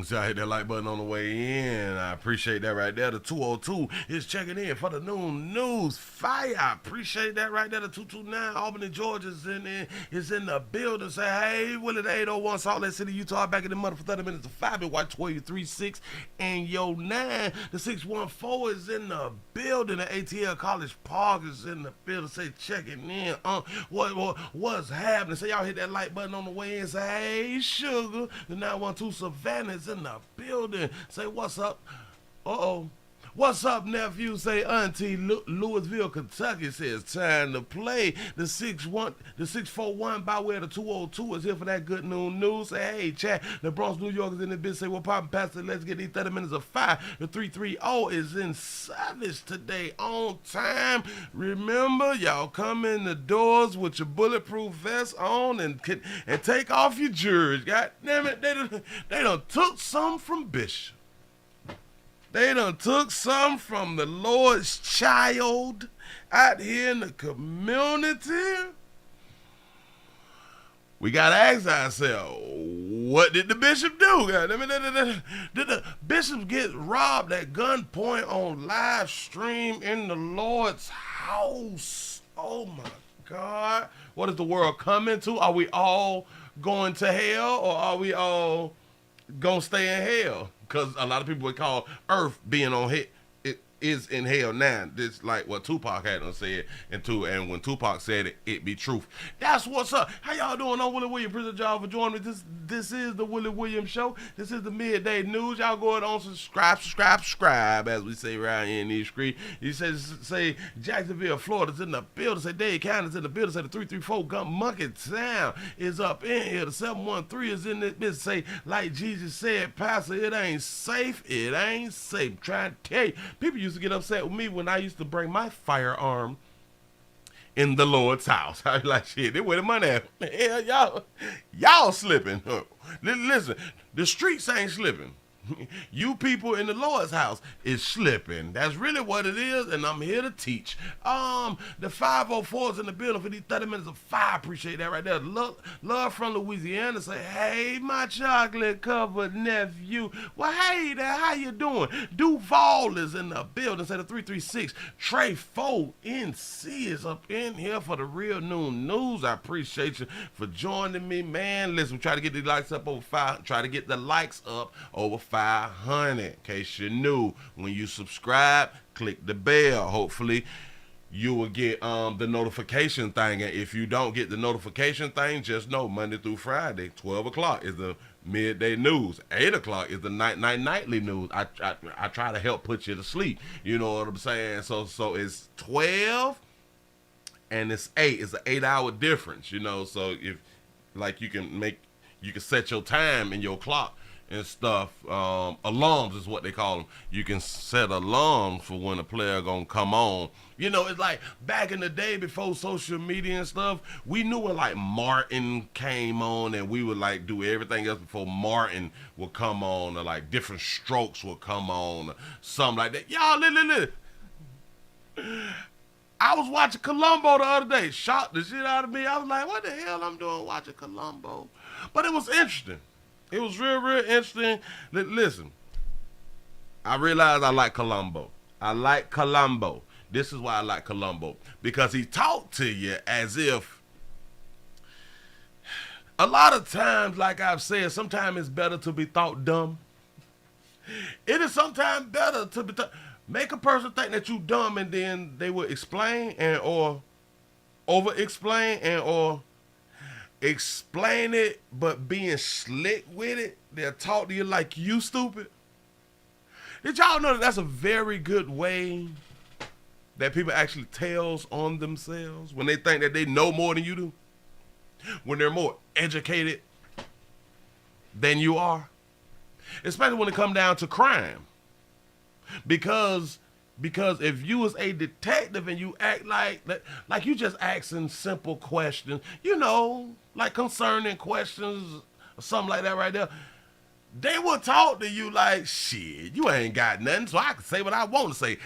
See, I hit that like button on the way in. I appreciate that right there. The 202 is checking in for the noon news. Fire. I appreciate that right there. The 229 Albany, Georgia is in the building. Say, hey, Willie, the 801 Salt Lake City, Utah, back in the mother for 30 minutes of 5 and White 1236 and yo 9. The 614 is in the building. The ATL College Park is in the building. Say, checking in. What's happening? Say, y'all hit that like button on the way in. Say, hey, sugar. The 912 Savannah's in the building. Say, what's up? Uh-oh. What's up, nephew? Say, Auntie Louisville, Kentucky says time to play. The 641 by way of the 202 is here for that good noon news. Say, hey, chat. The Bronx, New York is in the business. Say, well, poppin', Pastor, let's get these 30 minutes of 5. The 330 is in service today on time. Remember, y'all come in the doors with your bulletproof vest on and take off your juries. God damn it, they done took some from Bishop. They done took some from the Lord's child out here in the community. We got to ask ourselves, what did the bishop do? Did the bishop get robbed at gunpoint on live stream in the Lord's house? Oh, my God. What is the world coming to? Are we all going to hell, or are we all going to stay in hell? Because a lot of people would call Earth being on hell. It is in hell now. This like what Tupac had to say it, and when Tupac said it, it be truth. That's what's up. How y'all doing? I'm Willie Williams. Appreciate y'all for joining me. This is the Willie Williams Show. This is the Midday News. Y'all go ahead on subscribe, as we say around here in these streets. You say Jacksonville, Florida's in the building. Say Dade County's in the building. Say the 334 Monkeypox is up in here. The 713 is in this business. Say, like Jesus said, Pastor, it ain't safe. It ain't safe. I'm trying to tell you. People used to get upset with me when I used to bring my firearm in the Lord's house. I was like, shit, they where the money at? Hell, y'all slipping. Listen, the streets ain't slipping. You people in the Lord's house is slipping. That's really what it is, and I'm here to teach. The 504 is in the building for these 30 minutes of 5. Appreciate that right there. Love from Louisiana. Say, hey, my chocolate-covered nephew. Well, hey there, how you doing? Duval is in the building. Say the 336. Trey 4 NC is up in here for the real noon news. I appreciate you for joining me, man. Listen, we try to get the likes up over 5. Try to get the likes up over 500. In case you're new, when you subscribe, click the bell. Hopefully you will get the notification thing, and if you don't get the notification thing, just know Monday through Friday 12 o'clock is the midday news, 8 o'clock is the nightly news. I try to help put you to sleep, you know what I'm saying? So it's 12 and it's 8. It's an 8-hour difference, you know. So if like you can set your time in your clock and stuff. Alarms is what they call them. You can set alarms for when a player gonna come on. You know, it's like back in the day before social media and stuff, we knew when like Martin came on, and we would like do everything else before Martin would come on, or like different strokes would come on, or something like that. Y'all, listen. I was watching Colombo the other day. Shocked the shit out of me. I was like, what the hell I'm doing watching Colombo? But it was interesting. It was real interesting. Listen, I realized I like Colombo. I like Colombo. This is why I like Colombo. Because he talked to you as if, a lot of times, like I've said, sometimes it's better to be thought dumb. It is sometimes better to be make a person think that you dumb, and then they will explain or over-explain or explain it, but being slick with it. They'll talk to you like you stupid. Did y'all know that that's a very good way that people actually tells on themselves when they think that they know more than you do? When they're more educated than you are? Especially when it comes down to crime. Because if you was a detective and you act like you just asking simple questions, you know, like concerning questions or something like that right there, they will talk to you like, shit, you ain't got nothing, so I can say what I want to say.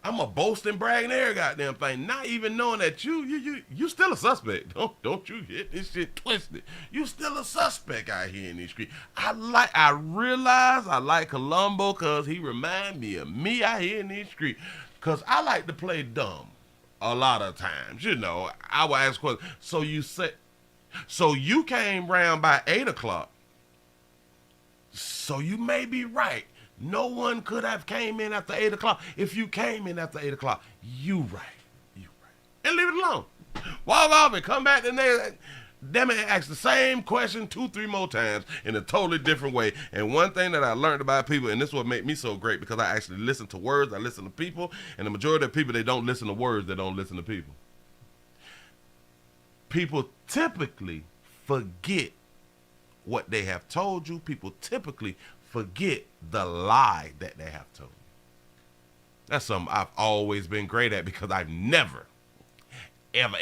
I'm a boasting, bragging every goddamn thing, not even knowing that you still a suspect. Don't you get this shit twisted. You still a suspect out here in these streets. I realize I like Colombo because he remind me of me out here in these streets. Because I like to play dumb a lot of times. You know, I will ask questions. So you came round by 8 o'clock. So you may be right. No one could have came in after 8 o'clock. If you came in after 8 o'clock, you right. And leave it alone. Walk off and come back the next. Damn it, ask the same question 2-3 more times in a totally different way. And one thing that I learned about people, and this is what made me so great, because I actually listen to words, I listen to people, and the majority of people, they don't listen to words, they don't listen to people. People typically forget what they have told you. People typically forget the lie that they have told you. That's something I've always been great at, because I've never, ever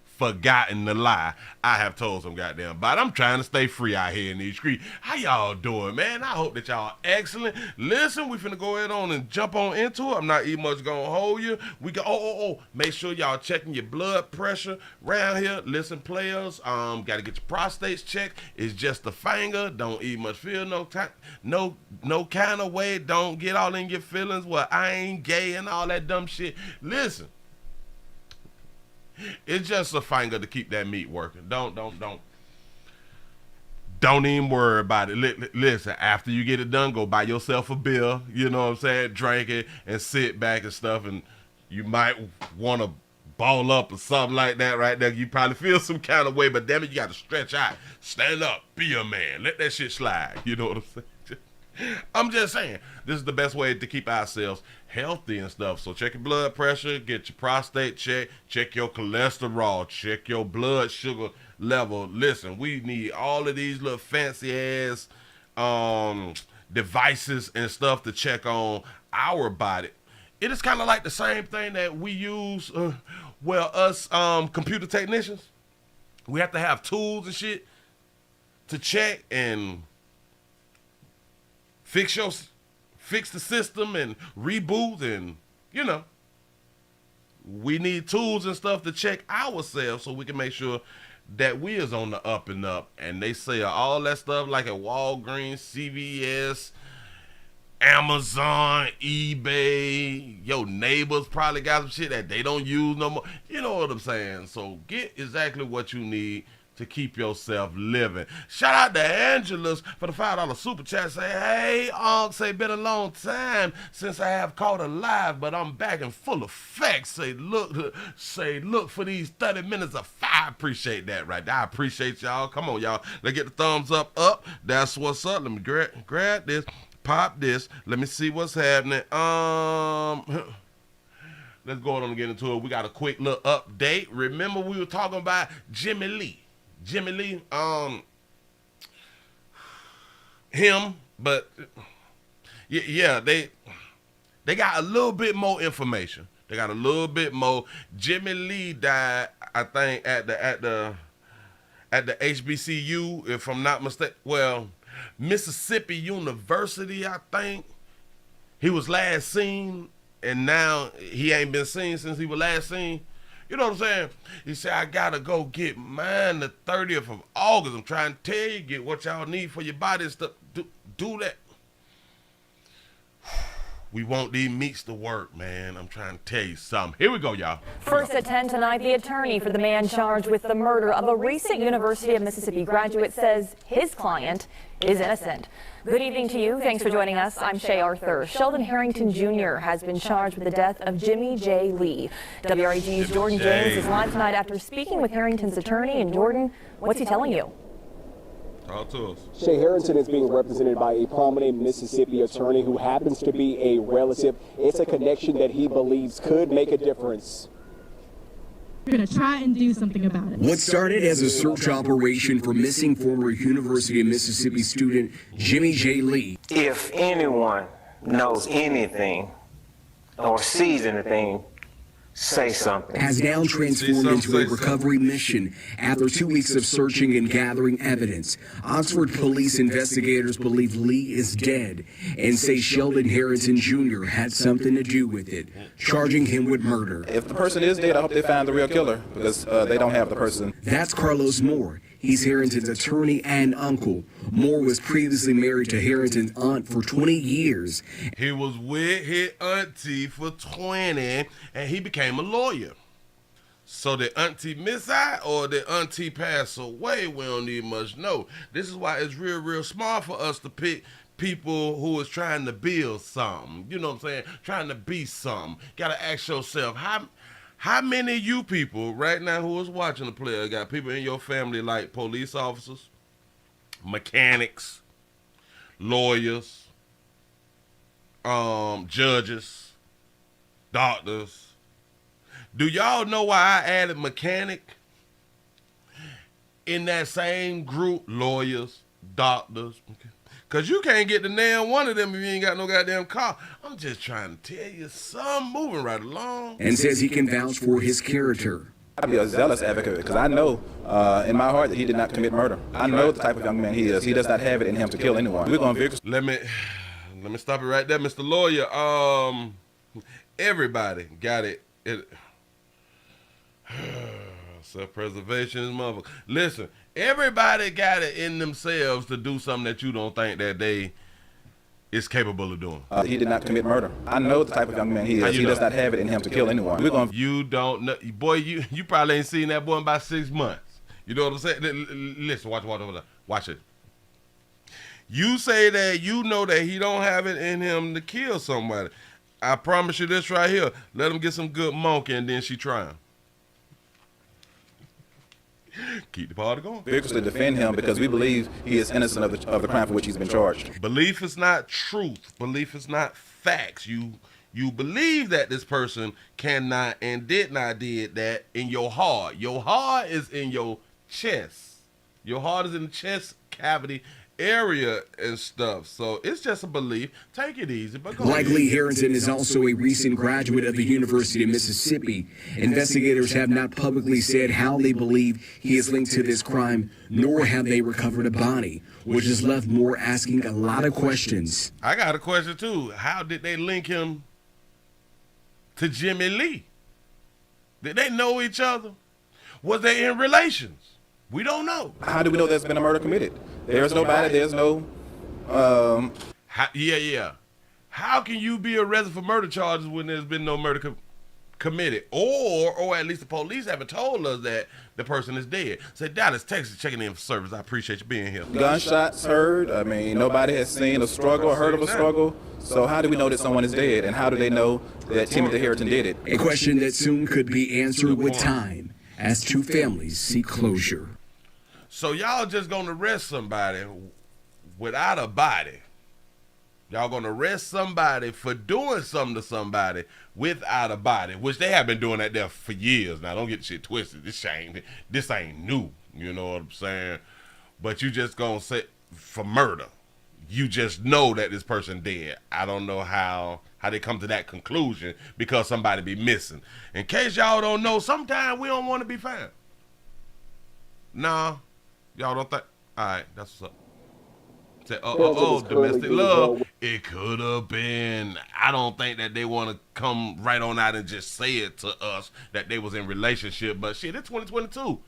forgotten the lie I have told some goddamn body. I'm trying to stay free out here in these streets. How y'all doing, man? I hope that y'all excellent. Listen, we finna go ahead on and jump on into it. I'm not even much gonna hold you. We go, make sure y'all checking your blood pressure around here. Listen, players, gotta get your prostates checked. It's just a finger. Don't eat much feel no kind of way. Don't get all in your feelings. Well, I ain't gay and all that dumb shit. Listen. It's just a finger to keep that meat working. Don't even worry about it. Listen, after you get it done, go buy yourself a beer, you know what I'm saying? Drink it and sit back and stuff, and you might want to ball up or something like that right there. You probably feel some kind of way, but damn it, you got to stretch out. Stand up. Be a man. Let that shit slide. You know what I'm saying? I'm just saying, this is the best way to keep ourselves healthy and stuff. So check your blood pressure, get your prostate checked, check your cholesterol, check your blood sugar level. Listen, we need all of these little fancy ass devices and stuff to check on our body. It is kind of like the same thing that we use, us computer technicians. We have to have tools and shit to check and fix the system and reboot, and you know, we need tools and stuff to check ourselves so we can make sure that we is on the up and up. And they sell all that stuff like at Walgreens, CVS, Amazon, eBay. Your neighbors probably got some shit that they don't use no more. You know what I'm saying? So get exactly what you need to keep yourself living. Shout out to Angela's for the $5 super chat. Say, hey, say, been a long time since I have caught a live, but I'm back in full effect. Say, look for these 30 minutes of fire. Appreciate that right there. I appreciate y'all. Come on, y'all. Let's get the thumbs up. That's what's up. Let me grab this, pop this. Let me see what's happening. Let's go on and get into it. We got a quick little update. Remember, we were talking about Jimmy Lee, him, but yeah, they got a little bit more information. They got a little bit more. Jimmy Lee died, I think, at the HBCU, if I'm not mistaken. Well, Mississippi University, I think. He was last seen, and now he ain't been seen since he was last seen. You know what I'm saying? He said, I gotta go get mine the 30th of August. I'm trying to tell you, get what y'all need for your body and stuff. Do that. We want these meats to work, man. I'm trying to tell you something. Here we go, y'all. First at 10 tonight, the attorney for the man charged with the murder of a recent University of Mississippi graduate says his client is innocent. Good evening to you. Thanks for joining us. I'm Shay Arthur. Sheldon Harrington Jr. has been charged with the death of Jimmy J. Lee. WREG's Jordan James is live tonight after speaking with Harrington's attorney. And Jordan, what's he telling you? Talk to us. Shay Harrington is being represented by a prominent Mississippi attorney who happens to be a relative. It's a connection that he believes could make a difference. We're going to try and do something about it. What started as a search operation for missing former University of Mississippi student Jimmy J. Lee. If anyone knows anything or sees anything say something. Has now transformed into a recovery mission after 2 weeks of searching and gathering evidence. Oxford police investigators believe Lee is dead and say Sheldon Harrington Jr. had something to do with it, charging him with murder. If the person is dead, I hope they find the real killer, because they don't have the person. That's Carlos Moore. He's Harrington's attorney and uncle. Moore was previously married to Harrington's aunt for 20 years. He was with his auntie for 20, and he became a lawyer. So the auntie miss out or the auntie pass away, we don't need much know. This is why it's real smart for us to pick people who is trying to build something. You know what I'm saying? Trying to be something. Gotta ask yourself, how many of you people right now who is watching the player got people in your family like police officers, mechanics, lawyers, judges, doctors? Do y'all know why I added mechanic in that same group? Lawyers, doctors. Because you can't get to nail one of them if you ain't got no goddamn car. I'm just trying to tell you something, moving right along. And says he can vouch for his character. I'd be a zealous advocate, because I know in my heart that he did not commit murder. I know the type of young man he is. He does not have it in him to kill anyone. We're going to Let me stop it right there, Mr. Lawyer. Everybody got it. Self-preservation is motherfucker. Listen, everybody got it in themselves to do something that you don't think that they is capable of doing. He did not commit murder. I know the type of young man he is. He does not have it in him to kill anyone. You don't know, boy. You probably ain't seen that boy in about 6 months. You know what I'm saying? Listen, watch it. You say that you know that he don't have it in him to kill somebody. I promise you this right here. Let him get some good monkey and then she try him. Keep the party going. Vigorously defend him because we believe he is innocent of the crime for which he's been charged. Belief is not truth. Belief is not facts. You believe that this person cannot and did not did that in your heart. Your heart is in your chest. Your heart is in the chest cavity area and stuff. So it's just a belief. Take it easy. But like Lee Harrington is also a recent graduate of the University of Mississippi. Investigators have not publicly said how they believe he is linked to this crime, nor have they recovered a body, which has left Moore asking a lot of questions. I got a question too. How did they link him to Jimmy Lee? Did they know each other? Was they in relations? We don't know. How do we know there's been a murder committed? There's nobody. There's no. Yeah. How can you be arrested for murder charges when there's been no murder committed? Or at least the police haven't told us that the person is dead. Say, Dallas, Texas, checking in for service. I appreciate you being here. Gunshots heard. I mean, nobody has seen a struggle or heard of a struggle. So how do we know that someone is dead? And how do they know that Timothy Harrington did it? A question that soon could be answered with time as two families seek closure. So y'all just gonna arrest somebody without a body. Y'all gonna arrest somebody for doing something to somebody without a body, which they have been doing that there for years now. Don't get the shit twisted. This ain't new. You know what I'm saying? But you just gonna say for murder. You just know that this person dead. I don't know how they come to that conclusion because somebody be missing. In case y'all don't know, sometimes we don't want to be found. Nah. Y'all don't think? All right, that's what's up. Say, domestic love. It could have been. I don't think that they want to come right on out and just say it to us that they was in relationship. But shit, it's 2022.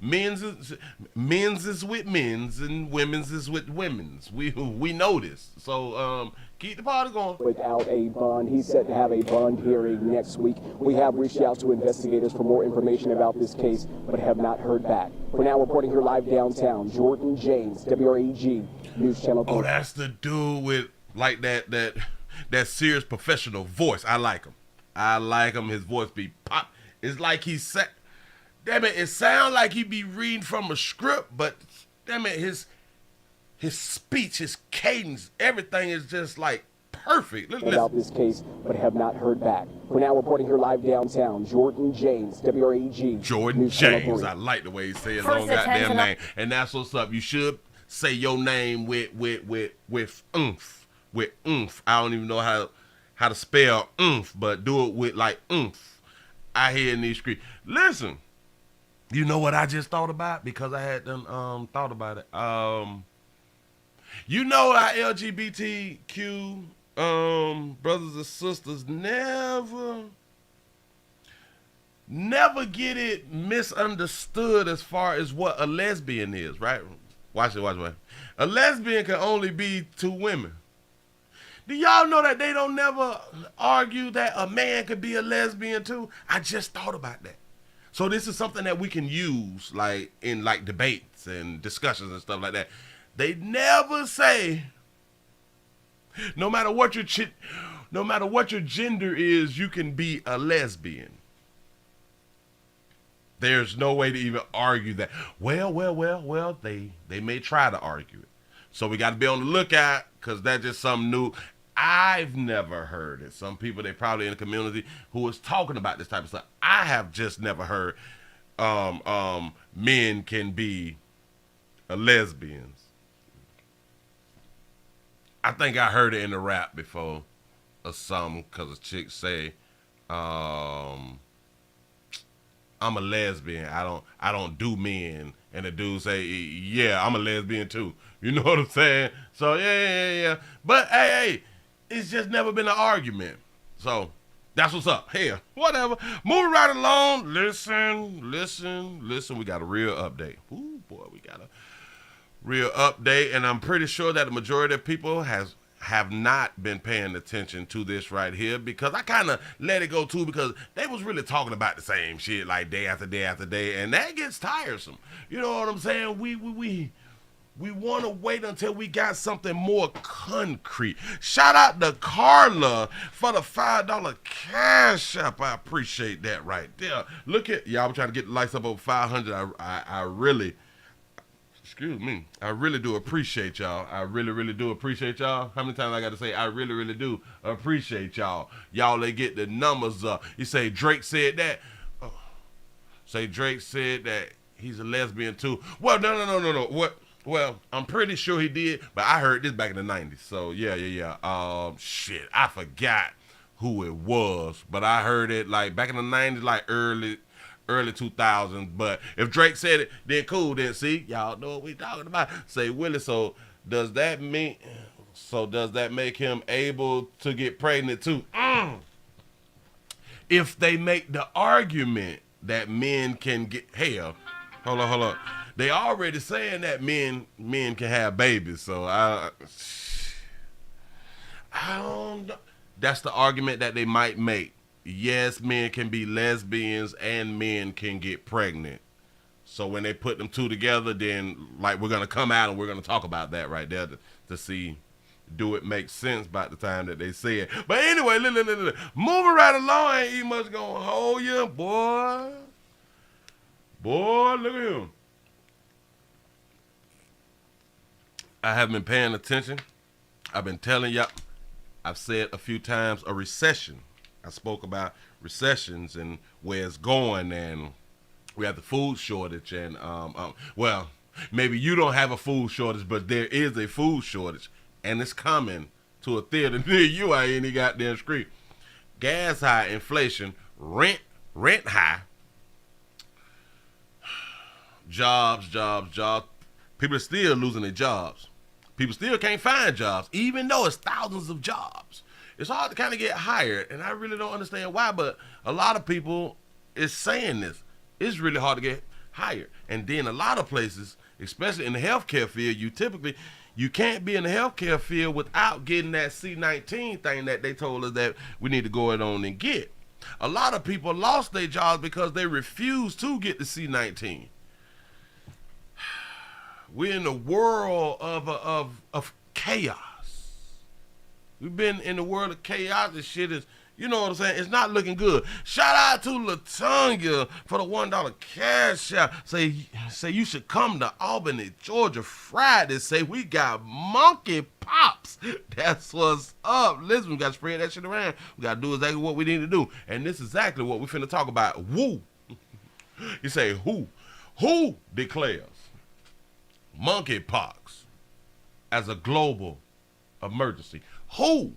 Men's is with men's and women's is with women's. We know this. So keep the party going. Without a bond, he's set to have a bond hearing next week. We have reached out to investigators for more information about this case, but have not heard back. For now, reporting here live downtown, Jordan James, WREG News Channel 3. Oh, that's the dude with like that serious professional voice. I like him. His voice be pop. It's like he said. Damn it, it sounds like he be reading from a script, but damn it, his speech, his cadence, everything is just like perfect. About this case, but have not heard back. For now, reporting here live downtown, Jordan James, WREG. Jordan News James, I like the way he says his own goddamn name, and that's what's up. You should say your name with oomph, I don't even know how to spell oomph, but do it with like oomph. I hear in these streets. Listen, you know what I just thought about? Because I had done thought about it. You know our LGBTQ brothers and sisters never get it misunderstood as far as what a lesbian is, right? Watch it. A lesbian can only be 2 women. Do y'all know that they don't never argue that a man could be a lesbian too? I just thought about that. So this is something that we can use like in like debates and discussions and stuff like that. They never say, no matter what your gender is, you can be a lesbian. There's no way to even argue that. Well, they may try to argue it. So we got to be on the lookout because that's just something new. I've never heard it. Some people, they probably in the community who is talking about this type of stuff. I have just never heard men can be lesbians. I think I heard it in the rap before or something because a chick say, I'm a lesbian. I don't do men. And the dude say, yeah, I'm a lesbian too. You know what I'm saying? So yeah. But hey, it's just never been an argument. So that's what's up. Hell, whatever. Moving right along. Listen. We got a real update. Ooh, boy, we got a real update. And I'm pretty sure that the majority of people have not been paying attention to this right here because I kind of let it go too because they was really talking about the same shit like day after day after day, and that gets tiresome. You know what I'm saying? We want to wait until we got something more concrete. Shout out to Carla for the $5 cash app. I appreciate that right there. Look at y'all. I'm trying to get the lights up over 500. I really. Excuse me. I really do appreciate y'all. I really do appreciate y'all. How many times I got to say I really do appreciate y'all. Y'all, they get the numbers up. You say Drake said that. Oh. Say Drake said that he's a lesbian too. Well, no. What? Well, I'm pretty sure he did, but I heard this back in the 90s. So yeah. Shit, I forgot who it was, but I heard it like back in the 90s, like early 2000s. But if Drake said it, then cool. Then see, y'all know what we talking about. Say Willie. So does that make him able to get pregnant too? If they make the argument that men can get hell, hold on. They already saying that men can have babies. So I don't know. That's the argument that they might make. Yes, men can be lesbians and men can get pregnant. So when they put them two together, then like we're going to come out and we're going to talk about that right there to see, do it make sense by the time that they say it. But anyway, moving right along, ain't even much going to hold you, boy. Boy, look at him. I haven't been paying attention. I've been telling y'all, I've said a few times, a recession. I spoke about recessions and where it's going, and we have the food shortage. And well, maybe you don't have a food shortage, but there is a food shortage, and it's coming to a theater near you. I ain't goddamn street. Gas high, inflation, rent high, jobs. People are still losing their jobs. People still can't find jobs, even though it's thousands of jobs. It's hard to kind of get hired, and I really don't understand why, but a lot of people is saying this. It's really hard to get hired. And then a lot of places, especially in the healthcare field, you can't be in the healthcare field without getting that C-19 thing that they told us that we need to go on and get. A lot of people lost their jobs because they refused to get the C-19. We're in the world of chaos. We've been in the world of chaos. This shit is, you know what I'm saying? It's not looking good. Shout out to Latonya for the $1 cash out. Say you should come to Albany, Georgia Friday. Say we got Monkeypox. That's what's up. Listen, we got to spread that shit around. We got to do exactly what we need to do. And this is exactly what we finna talk about. Woo. You say who? Who declares monkeypox as a global emergency? Who?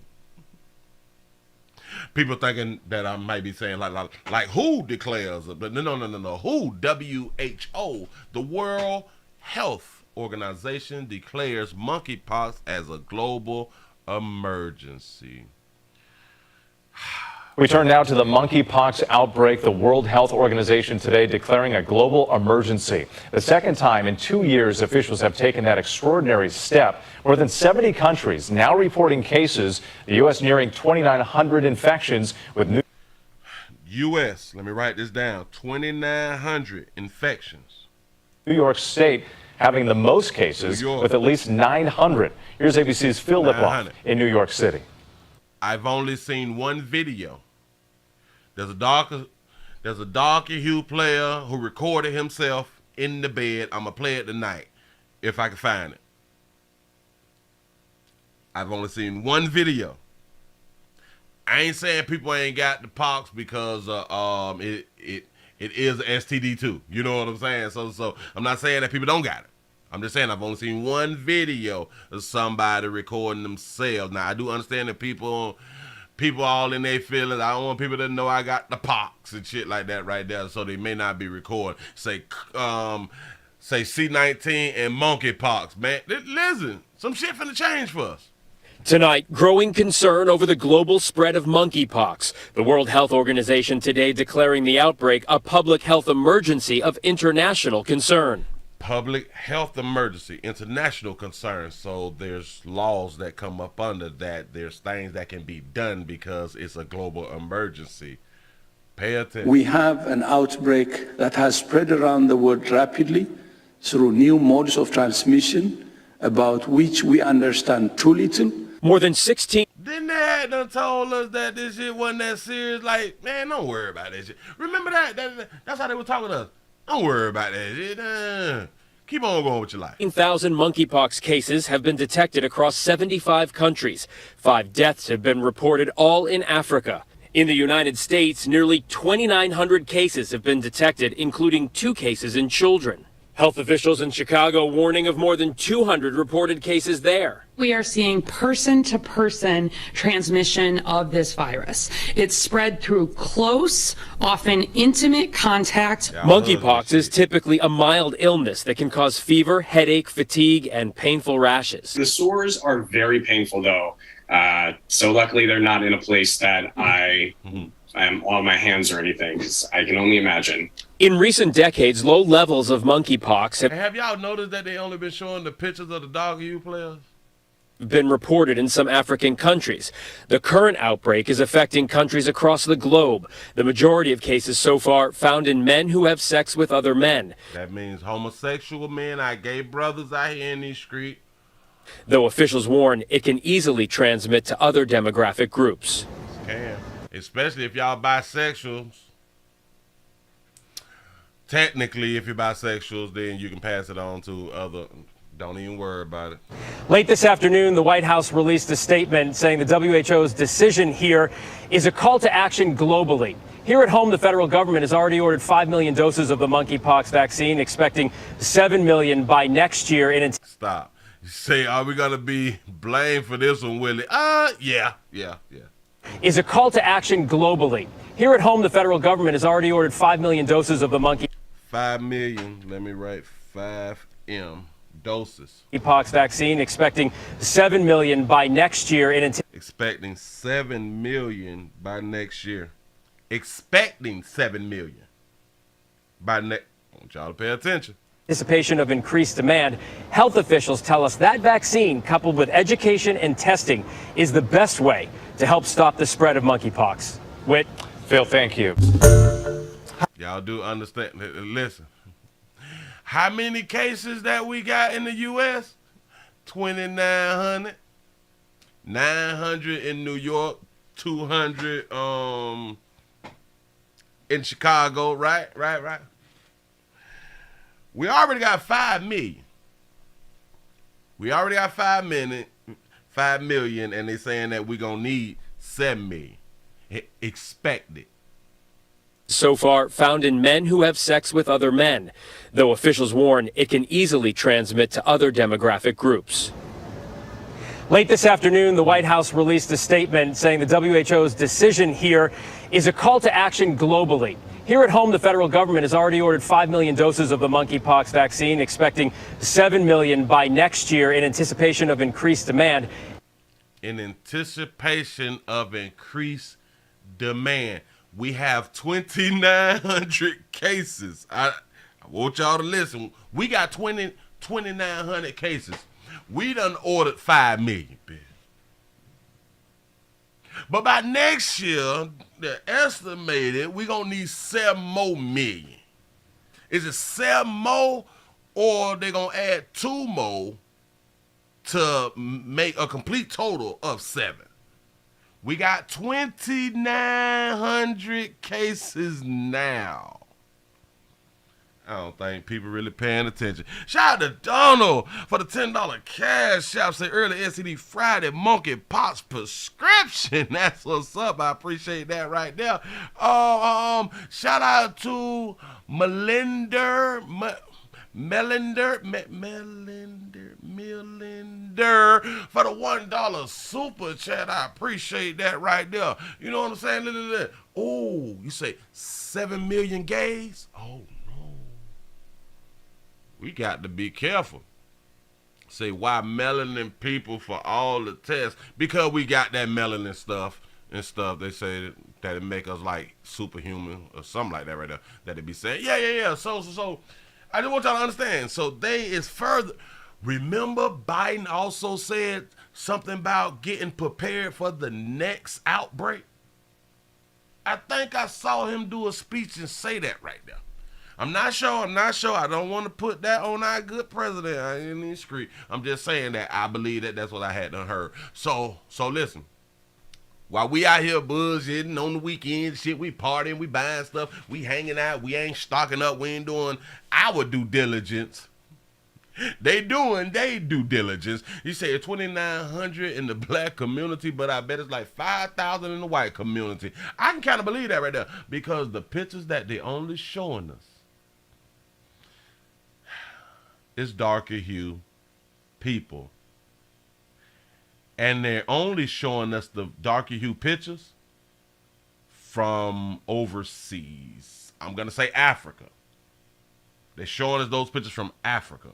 people thinking that I might be saying like who declares it, but no. Who? WHO, the World Health Organization, declares monkeypox as a global emergency. We turn now to the monkeypox outbreak. The World Health Organization today declaring a global emergency. The second time in 2 years officials have taken that extraordinary step. More than 70 countries now reporting cases. The U.S. nearing 2,900 infections with new. U.S., let me write this down, 2,900 infections. New York State having the most cases with at least 900. Here's ABC's Phil Lipoff in New York City. I've only seen one video. There's a darker hue player who recorded himself in the bed. I'm going to play it tonight if I can find it. I've only seen one video. I ain't saying people ain't got the pox because it is STD too. You know what I'm saying? So I'm not saying that people don't got it. I'm just saying I've only seen one video of somebody recording themselves. Now I do understand that people all in their feelings. I don't want people to know I got the pox and shit like that right there. So they may not be recording. Say C19 and monkeypox, man. Listen, some shit finna change for us. Tonight, growing concern over the global spread of monkeypox. The World Health Organization today declaring the outbreak a public health emergency of international concern. Public health emergency, international concern. So there's laws that come up under that. There's things that can be done because it's a global emergency. Pay attention. We have an outbreak that has spread around the world rapidly through new modes of transmission, about which we understand too little. More than 16. Didn't they have done told us that this shit wasn't that serious? Like, man, don't worry about that shit. Remember that? That's how they were talking to us. Don't worry about that shit. Keep on going with your life. 1,000 monkeypox cases have been detected across 75 countries. 5 deaths have been reported, all in Africa. In the United States, nearly 2,900 cases have been detected, including 2 cases in children. Health officials in Chicago warning of more than 200 reported cases there. We are seeing person-to-person transmission of this virus. It's spread through close, often intimate contact. Monkeypox is typically a mild illness that can cause fever, headache, fatigue, and painful rashes. The sores are very painful, though. So luckily they're not in a place that I am on my hands or anything, because I can only imagine. In recent decades, low levels of monkeypox have y'all noticed that they only been showing the pictures of the dog U players? Been reported in some African countries. The current outbreak is affecting countries across the globe. The majority of cases so far found in men who have sex with other men. That means homosexual men, our gay brothers out here in these streets. Though officials warn it can easily transmit to other demographic groups. It can, especially if y'all bisexuals. Technically, if you're bisexuals, then you can pass it on to other. Don't even worry about it. Late this afternoon, the White House released a statement saying the WHO's decision here is a call to action globally. Here at home, the federal government has already ordered 5 million doses of the monkeypox vaccine, expecting 7 million by next year. Stop. You say, are we going to be blamed for this one, Willie? Yeah. Is a call to action globally. Here at home, the federal government has already ordered 5 million doses of the 5 million, let me write 5M doses. Monkeypox vaccine, expecting 7 million by next year. Expecting 7 million by next year. Expecting 7 million by next. I want y'all to pay attention. Anticipation of increased demand, health officials tell us that vaccine, coupled with education and testing, is the best way to help stop the spread of monkeypox. Whit. Phil, thank you. Y'all do understand. Listen, how many cases that we got in the U.S.? 2,900. 900 in New York. 200 in Chicago. Right. We already got 5 million. We already got 5 million, and they're saying that we're going to need 7 million. Expected. So far found in men who have sex with other men, though officials warn it can easily transmit to other demographic groups. Late this afternoon, the White House released a statement saying the WHO's decision here is a call to action globally. Here at home, the federal government has already ordered 5 million doses of the monkeypox vaccine, expecting 7 million by next year in anticipation of increased demand. In anticipation of increased demand. We have 2,900 cases. I want y'all to listen. We got 2,900 cases. We done ordered 5 million, bitch. But by next year, they're estimated we're going to need 7 more million. Is it 7 more or they're going to add 2 more to make a complete total of 7? We got 2,900 cases now. I don't think people really paying attention. Shout out to Donald for the $10 cash app. Say early STD Friday monkeypox prescription. That's what's up. I appreciate that right there. Shout out to Melinder for the $1 super chat. I appreciate that right there. You know what I'm saying? Look at that. Oh, you say 7 million gays? Oh no. We got to be careful. Say why melanin people for all the tests? Because we got that melanin stuff and stuff. They say that it make us like superhuman or something like that right there. That they be saying, yeah. So I just want y'all to understand. So they is further. Remember Biden also said something about getting prepared for the next outbreak? I think I saw him do a speech and say that right there. I'm not sure. I don't want to put that on our good president. I ain't in the street. I'm just saying that I believe that that's what I had done heard. So listen. While we out here bullshitting on the weekend, shit, we partying, we buying stuff, we hanging out, we ain't stocking up, we ain't doing our due diligence. They doing their due diligence. You say 2,900 in the black community, but I bet it's like 5,000 in the white community. I can kind of believe that right there because the pictures that they only showing us is darker hue people. And they're only showing us the darker hue pictures from overseas. I'm going to say Africa. They're showing us those pictures from Africa.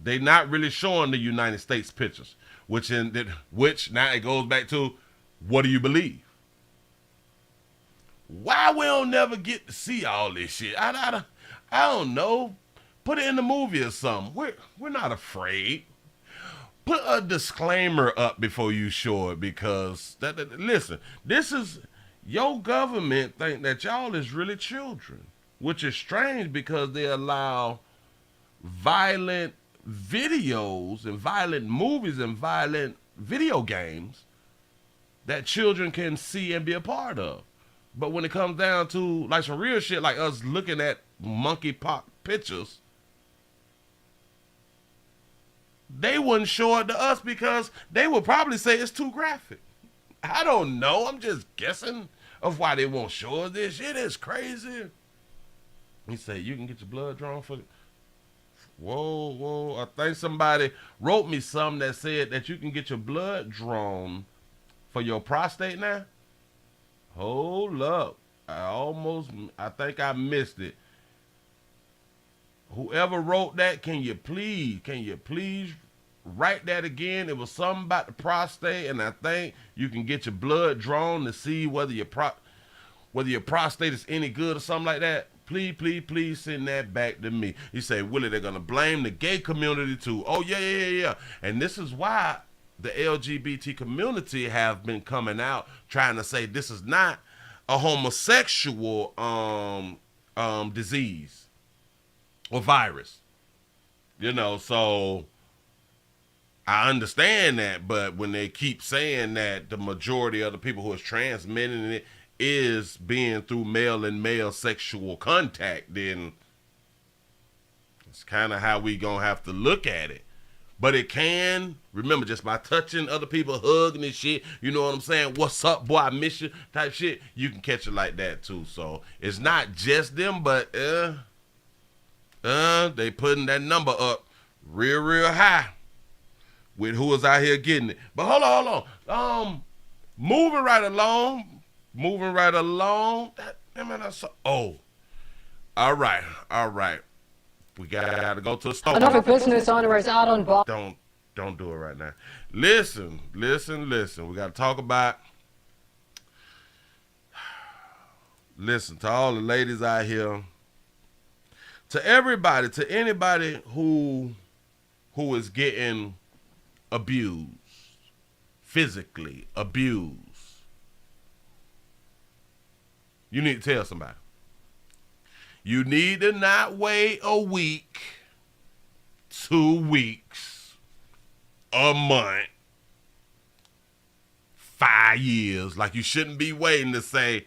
They're not really showing the United States pictures, which now it goes back to, what do you believe? Why we don't never get to see all this shit? I don't know. Put it in the movie or something. We're not afraid. Put a disclaimer up before you show it because, listen, this is, your government think that y'all is really children, which is strange because they allow violent videos and violent movies and violent video games that children can see and be a part of. But when it comes down to like some real shit, like us looking at monkeypox pictures, they wouldn't show it to us because they would probably say it's too graphic. I don't know. I'm just guessing of why they won't show us this shit. Is crazy. He said, you can get your blood drawn for it. Whoa. I think somebody wrote me something that said that you can get your blood drawn for your prostate now. Hold up. I think I missed it. Whoever wrote that, can you please write that again? It was something about the prostate, and I think you can get your blood drawn to see whether your prostate is any good or something like that. Please send that back to me. You say, Willie, they're gonna blame the gay community too. Oh yeah. And this is why the LGBT community have been coming out trying to say this is not a homosexual disease or virus. You know, so I understand that, but when they keep saying that the majority of the people who is transmitting it is being through male and male sexual contact, then it's kind of how we gonna have to look at it. But it can, remember, just by touching other people, hugging and shit, you know what I'm saying? What's up, boy, I miss you type shit, you can catch it like that too. So it's not just them, but they putting that number up real high. with who was out here getting it. But hold on. Moving right along. All right. We gotta go to the store. A Norfolk business owner is out on bond. Don't do it right now. Listen. We gotta talk about. Listen to all the ladies out here. To everybody, to anybody who is getting abused, physically abused. You need to tell somebody. You need to not wait a week, 2 weeks, a month, 5 years. Like, you shouldn't be waiting to say,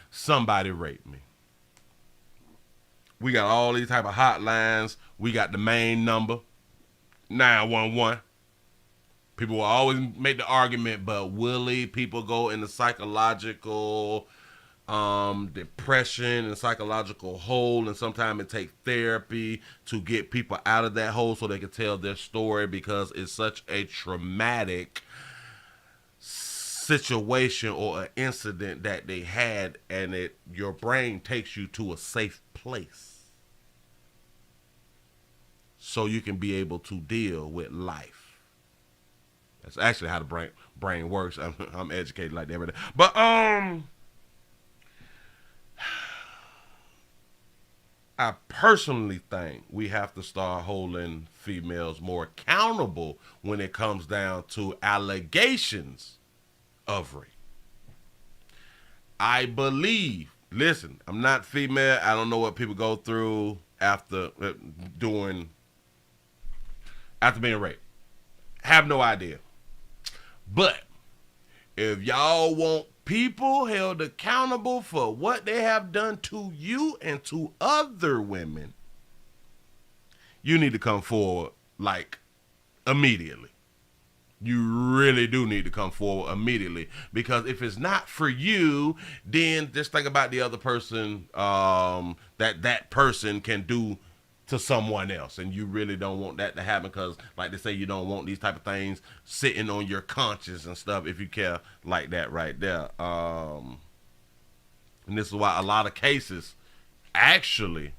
somebody raped me. We got all these type of hotlines. We got the main number, 911. People will always make the argument, but Willie, people go into psychological depression and psychological hole, and sometimes it takes therapy to get people out of that hole so they can tell their story, because it's such a traumatic situation or an incident that they had, and your brain takes you to a safe place so you can be able to deal with life. That's actually how the brain works. I'm educated like that. But I personally think we have to start holding females more accountable when it comes down to allegations of rape. I believe, listen, I'm not female. I don't know what people go through after being raped. Have no idea. But if y'all want people held accountable for what they have done to you and to other women, you need to come forward like immediately. You really do need to come forward immediately, because if it's not for you, then just think about the other person that person can do to someone else, and you really don't want that to happen, because like they say, you don't want these type of things sitting on your conscience and stuff if you care like that right there. And this is why a lot of cases actually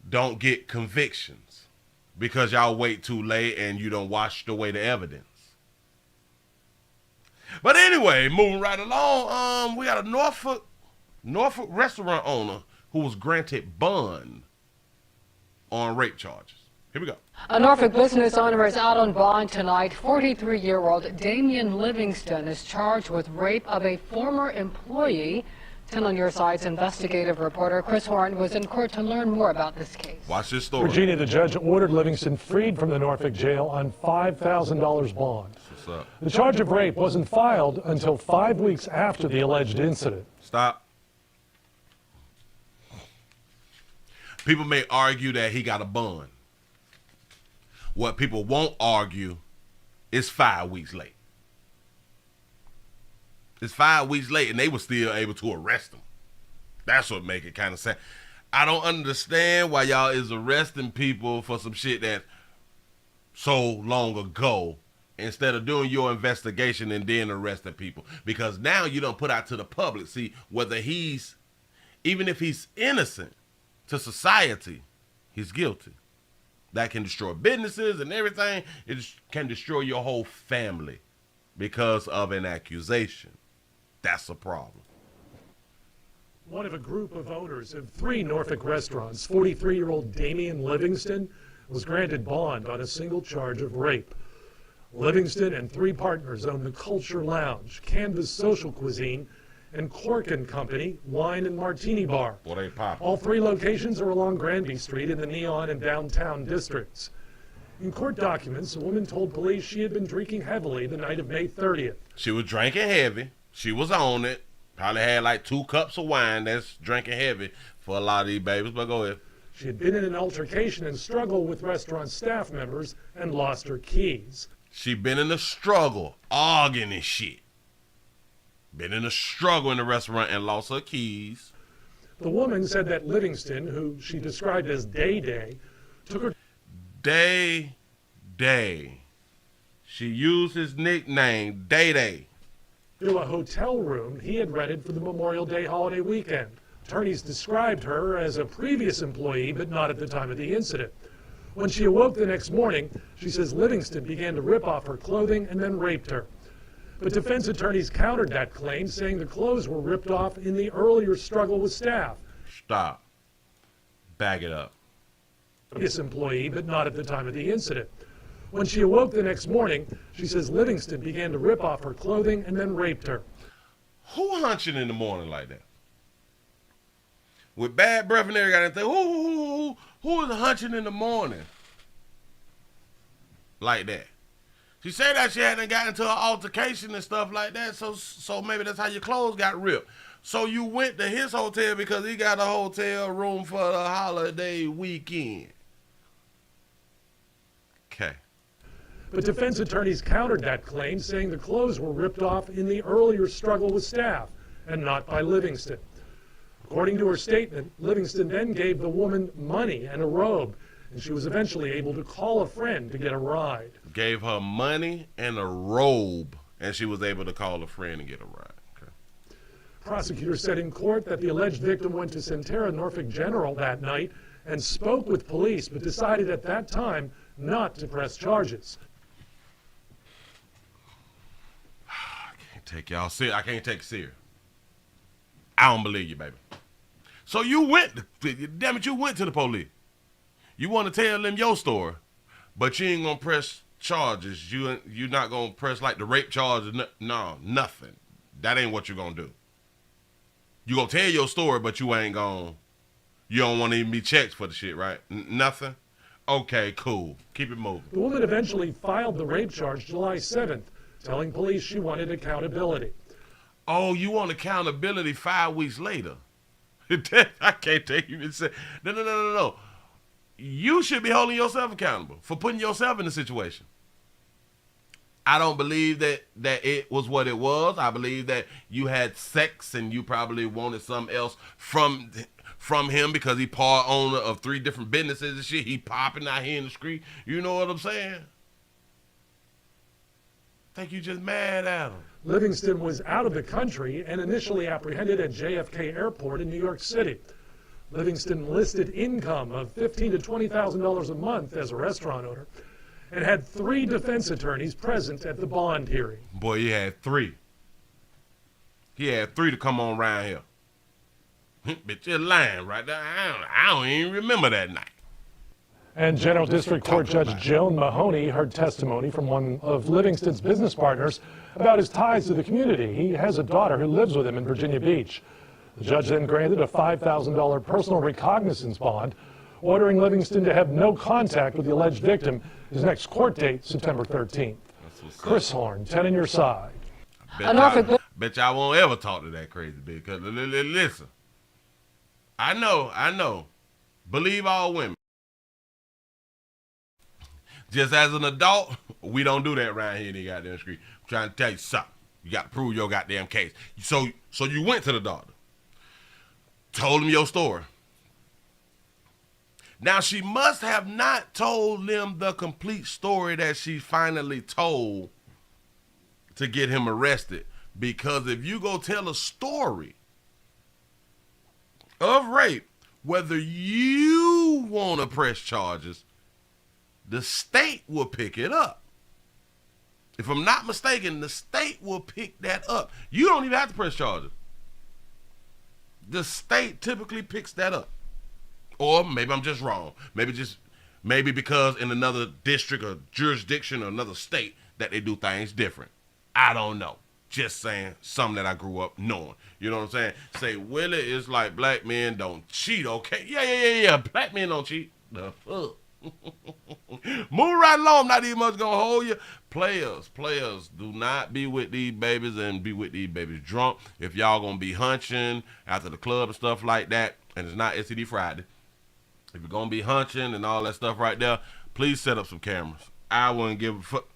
don't get convictions, because y'all wait too late and you don't wash away the evidence. But anyway, moving right along, we got a Norfolk restaurant owner who was granted bond on rape charges. Here we go. A Norfolk business owner is out on bond tonight. 43-year-old Damian Livingston is charged with rape of a former employee. 10 on your side's investigative reporter Chris Horn was in court to learn more about this case. Watch this story. Virginia, the judge ordered Livingston freed from the Norfolk jail on $5,000 bond. What's up? The charge of rape wasn't filed until 5 weeks after the alleged incident. Stop. People may argue that he got a bond. What people won't argue is 5 weeks late. It's 5 weeks late and they were still able to arrest him. That's what make it kind of sad. I don't understand why y'all is arresting people for some shit that so long ago, instead of doing your investigation and then arresting people. Because now you don't put out to the public, see, whether even if he's innocent to society, he's guilty. That can destroy businesses and everything. It can destroy your whole family because of an accusation. That's a problem. One of a group of owners of 3 Norfolk restaurants, 43-year-old Damian Livingston, was granted bond on a single charge of rape. Livingston and 3 partners own the Culture Lounge, Canvas Social Cuisine, and Cork & Company Wine and Martini Bar. Boy, they pop. All 3 locations are along Granby Street in the Neon and downtown districts. In court documents, a woman told police she had been drinking heavily the night of May 30th. She was drinking heavy. She was on it. Probably had like 2 cups of wine. That's drinking heavy for a lot of these babies, but go ahead. She had been in an altercation and struggle with restaurant staff members and lost her keys. She been in a struggle, arguing and shit. Been in a struggle in the restaurant and lost her keys. The woman said that Livingston, who she described as Day, took her Day. She used his nickname, Day. to a hotel room he had rented for the Memorial Day holiday weekend. Attorneys described her as a previous employee, but not at the time of the incident. When she awoke the next morning, she says Livingston began to rip off her clothing and then raped her. But defense attorneys countered that claim, saying the clothes were ripped off in the earlier struggle with staff. Stop. Back it up. Previous employee, but not at the time of the incident. When she awoke the next morning, she says Livingston began to rip off her clothing and then raped her. Who hunching in the morning like that? With bad breath and everything, who is hunching in the morning like that? She said that she hadn't gotten into an altercation and stuff like that, so maybe that's how your clothes got ripped. So you went to his hotel because he got a hotel room for the holiday weekend. Okay. But defense attorneys countered that claim, saying the clothes were ripped off in the earlier struggle with staff and not by Livingston. According to her statement, Livingston then gave the woman money and a robe, and she was eventually able to call a friend to get a ride. Gave her money and a robe, and she was able to call a friend and get a ride. Okay. Prosecutors said in court that the alleged victim went to Centera Norfolk General that night and spoke with police, but decided at that time not to press charges. I can't take y'all serious. I can't take it serious. I don't believe you, baby. So you went, damn it, you went to the police. You want to tell them your story, but you ain't going to press charges. You're not going to press like the rape charges. No, nothing. That ain't what you're going to do. You going to tell your story, but you ain't going, you don't want to even be checked for the shit, right? Nothing? Okay, cool. Keep it moving. The woman eventually filed the rape charge July 7th, telling police she wanted accountability. Oh, you want accountability 5 weeks later? I can't take you and say, no. You should be holding yourself accountable for putting yourself in the situation. I don't believe that it was what it was. I believe that you had sex and you probably wanted something else from him because he part owner of 3 different businesses and shit. He popping out here in the street. You know what I'm saying? Think you just mad at him. Livingston was out of the country and initially apprehended at JFK Airport in New York City. Livingston listed income of $15,000 to $20,000 a month as a restaurant owner and had 3 defense attorneys present at the bond hearing. Boy, he had 3. He had 3 to come on around here. Bitch, you're lying right there. I don't even remember that night. And General District Court Judge Joan Mahoney heard testimony from one of Livingston's business partners about his ties to the community. He has a daughter who lives with him in Virginia Beach. The judge then granted a $5,000 personal recognizance bond, ordering Livingston to have no contact with the alleged victim. His next court date, September 13th. Chris Horn, 10 on your side. Bet y'all won't ever talk to that crazy bitch. Cause listen, I know. Believe all women. Just as an adult, we don't do that around here in the goddamn street. I'm trying to tell you something. You got to prove your goddamn case. So you went to the doctor, told him your story. Now, she must have not told them the complete story that she finally told to get him arrested. Because if you go tell a story of rape, whether you want to press charges, the state will pick it up. If I'm not mistaken, the state will pick that up. You don't even have to press charges. The state typically picks that up. Or maybe I'm just wrong. Maybe because in another district or jurisdiction or another state that they do things different. I don't know. Just saying, something that I grew up knowing. You know what I'm saying? Say, Willie, it's like black men don't cheat, okay? Yeah. Black men don't cheat. The fuck? Move right along. I'm not even much gonna hold you. Players, do not be with these babies and be with these babies drunk. If y'all gonna be hunching after the club and stuff like that, and it's not STD Friday, if you're gonna be hunching and all that stuff right there, please set up some cameras. I wouldn't give a fuck.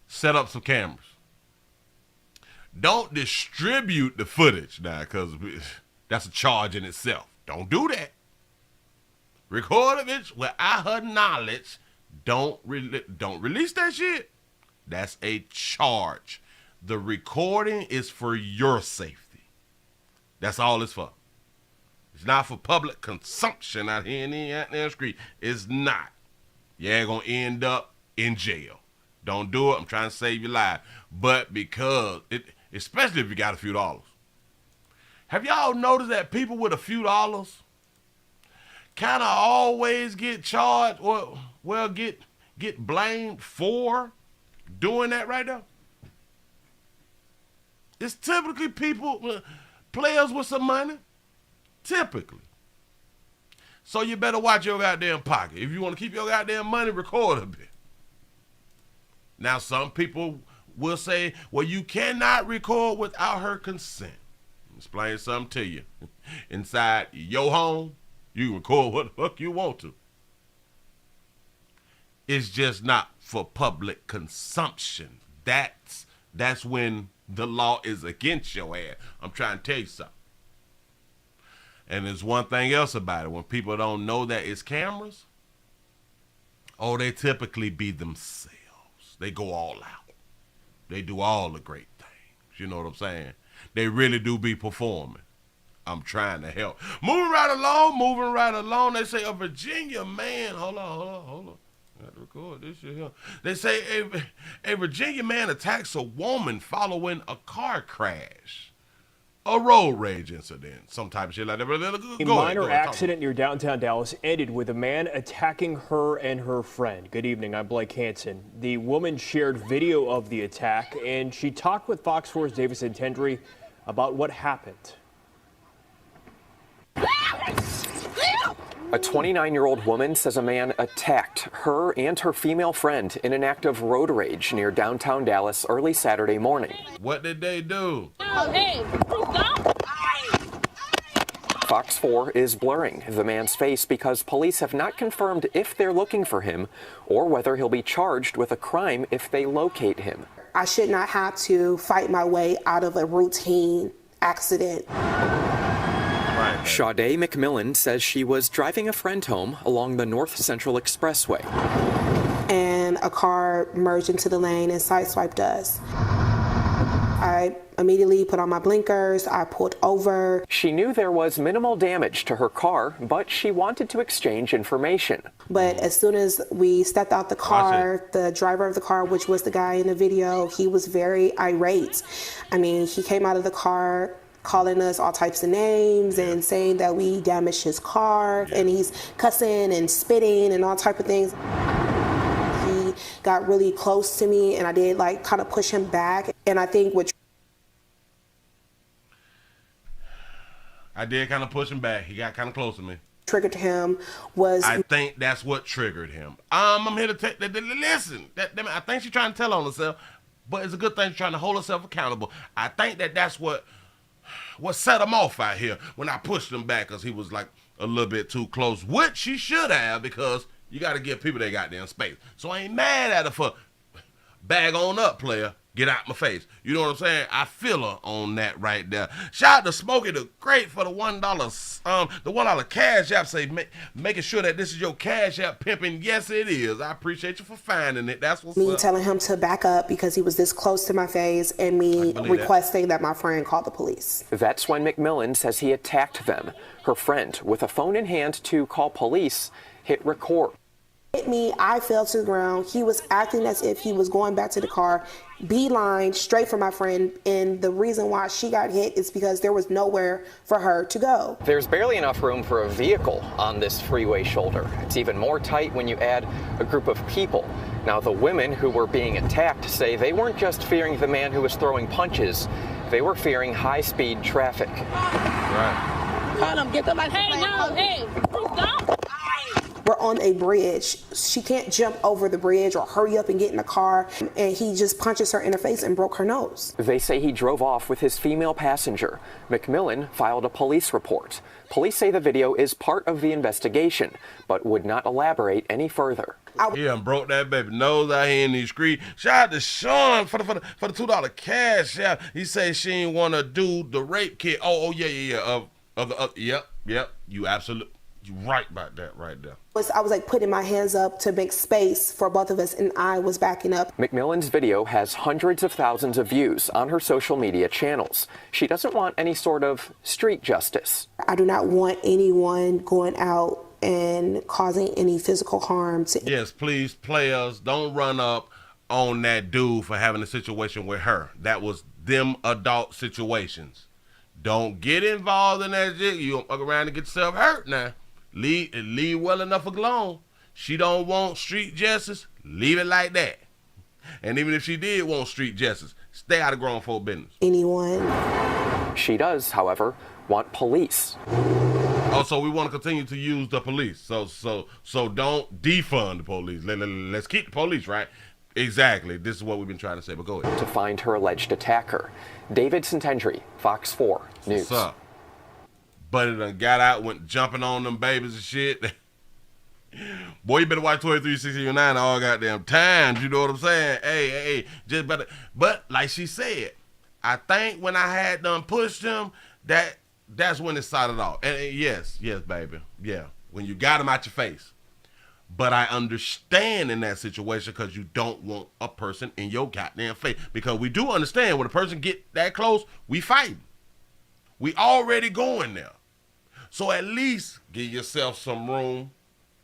Set up some cameras. Don't distribute the footage now, because That's a charge in itself. Don't do that. Record it, bitch, without her knowledge. Don't release that shit. That's a charge. The recording is for your safety. That's all it's for. It's not for public consumption out here in the street. It's not. You ain't gonna end up in jail. Don't do it. I'm trying to save your life. But because especially if you got a few dollars. Have y'all noticed that people with a few dollars kind of always get charged or get blamed for doing that right now? It's typically people, players with some money, typically. So you better watch your goddamn pocket. If you want to keep your goddamn money, record a bit. Now, some people will say, well, you cannot record without her consent. Explain something to you. Inside your home, you can record what the fuck you want to. It's just not for public consumption. That's when the law is against your ass. I'm trying to tell you something. And there's one thing else about it. When people don't know that it's cameras, they typically be themselves. They go all out. They do all the great things. You know what I'm saying? They really do be performing. I'm trying to help. Moving right along. They say a Virginia man, hold on. I got to record this shit here. They say a Virginia man attacks a woman following a car crash. A road rage incident. Some type of shit like that. A minor accident near downtown Dallas ended with a man attacking her and her friend. Good evening, I'm Blake Hansen. The woman shared video of the attack, and she talked with Fox 4's Davis and Tendry about what happened. A 29-year-old woman says a man attacked her and her female friend in an act of road rage near downtown Dallas early Saturday morning. What did they do? Fox 4 is blurring the man's face because police have not confirmed if they're looking for him or whether he'll be charged with a crime if they locate him. I should not have to fight my way out of a routine accident. Sade McMillan says she was driving a friend home along the North Central Expressway. And a car merged into the lane and sideswiped us. I immediately put on my blinkers, I pulled over. She knew there was minimal damage to her car, but she wanted to exchange information. But as soon as we stepped out the car, the driver of the car, which was the guy in the video, he was very irate. I mean, he came out of the car calling us all types of names and saying that we damaged his car, and he's cussing and spitting and all type of things. He got really close to me, and I did kind of push him back, and I think what I did kind of push him back. He got kind of close to me. Triggered him was... I think that's what triggered him. I'm here to take... Listen, I think she's trying to tell on herself, but it's a good thing she's trying to hold herself accountable. I think that's what set him off out here when I pushed him back because he was a little bit too close, which she should have, because you got to give people their goddamn space. So I ain't mad at her for bag on up, player. Get out my face. You know what I'm saying? I feel her on that right there. Shout out to Smokey the Great for the $1 cash app. Say making sure that this is your cash app pimping. Yes, it is. I appreciate you for finding it. That's what's me up. Telling him to back up because he was this close to my face, and me requesting that my friend call the police. That's when McMillan says he attacked them. Her friend, with a phone in hand to call police, hit record. Hit me, I fell to the ground. He was acting as if he was going back to the car, beeline straight for my friend, and the reason why she got hit is because there was nowhere for her to go. There's barely enough room for a vehicle on this freeway shoulder. It's even more tight when you add a group of people. Now, the women who were being attacked say they weren't just fearing the man who was throwing punches, they were fearing high-speed traffic. Right. Call them, get them like, hey, no, hey, stop. We're on a bridge. She can't jump over the bridge or hurry up and get in the car, and he just punches her in the face and broke her nose. They say he drove off with his female passenger. McMillan filed a police report. Police say the video is part of the investigation, but would not elaborate any further. Yeah, and broke that baby nose out here in these streets. Shout out to Sean for the $2 cash. Yeah, he says she ain't want to do the rape kit. Yeah. Yep. You right about that right there. I was like putting my hands up to make space for both of us, and I was backing up. McMillan's video has hundreds of thousands of views on her social media channels. She doesn't want any sort of street justice. I do not want anyone going out and causing any physical harm to. Yes, please, players, don't run up on that dude for having a situation with her. That was them adult situations. Don't get involved in that shit. You don't fuck around and get yourself hurt now. Leave well enough alone. She don't want street justice. Leave it like that. And even if she did want street justice, stay out of grown folk business. Anyone. She does, however, want police. Also, we want to continue to use the police. So don't defund the police. Let's keep the police, right? Exactly. This is what we've been trying to say, but go ahead. To find her alleged attacker. David Santendry, Fox 4 News. What's up? Buddy done got out, went jumping on them babies and shit. Boy, you better watch 2369 all goddamn times. You know what I'm saying? Hey, just better. But like she said, I think when I had done pushed him, that's when it started off. And yes, baby. Yeah, when you got him out your face. But I understand in that situation because you don't want a person in your goddamn face. Because we do understand when a person get that close, we fighting. We already going there. So at least give yourself some room.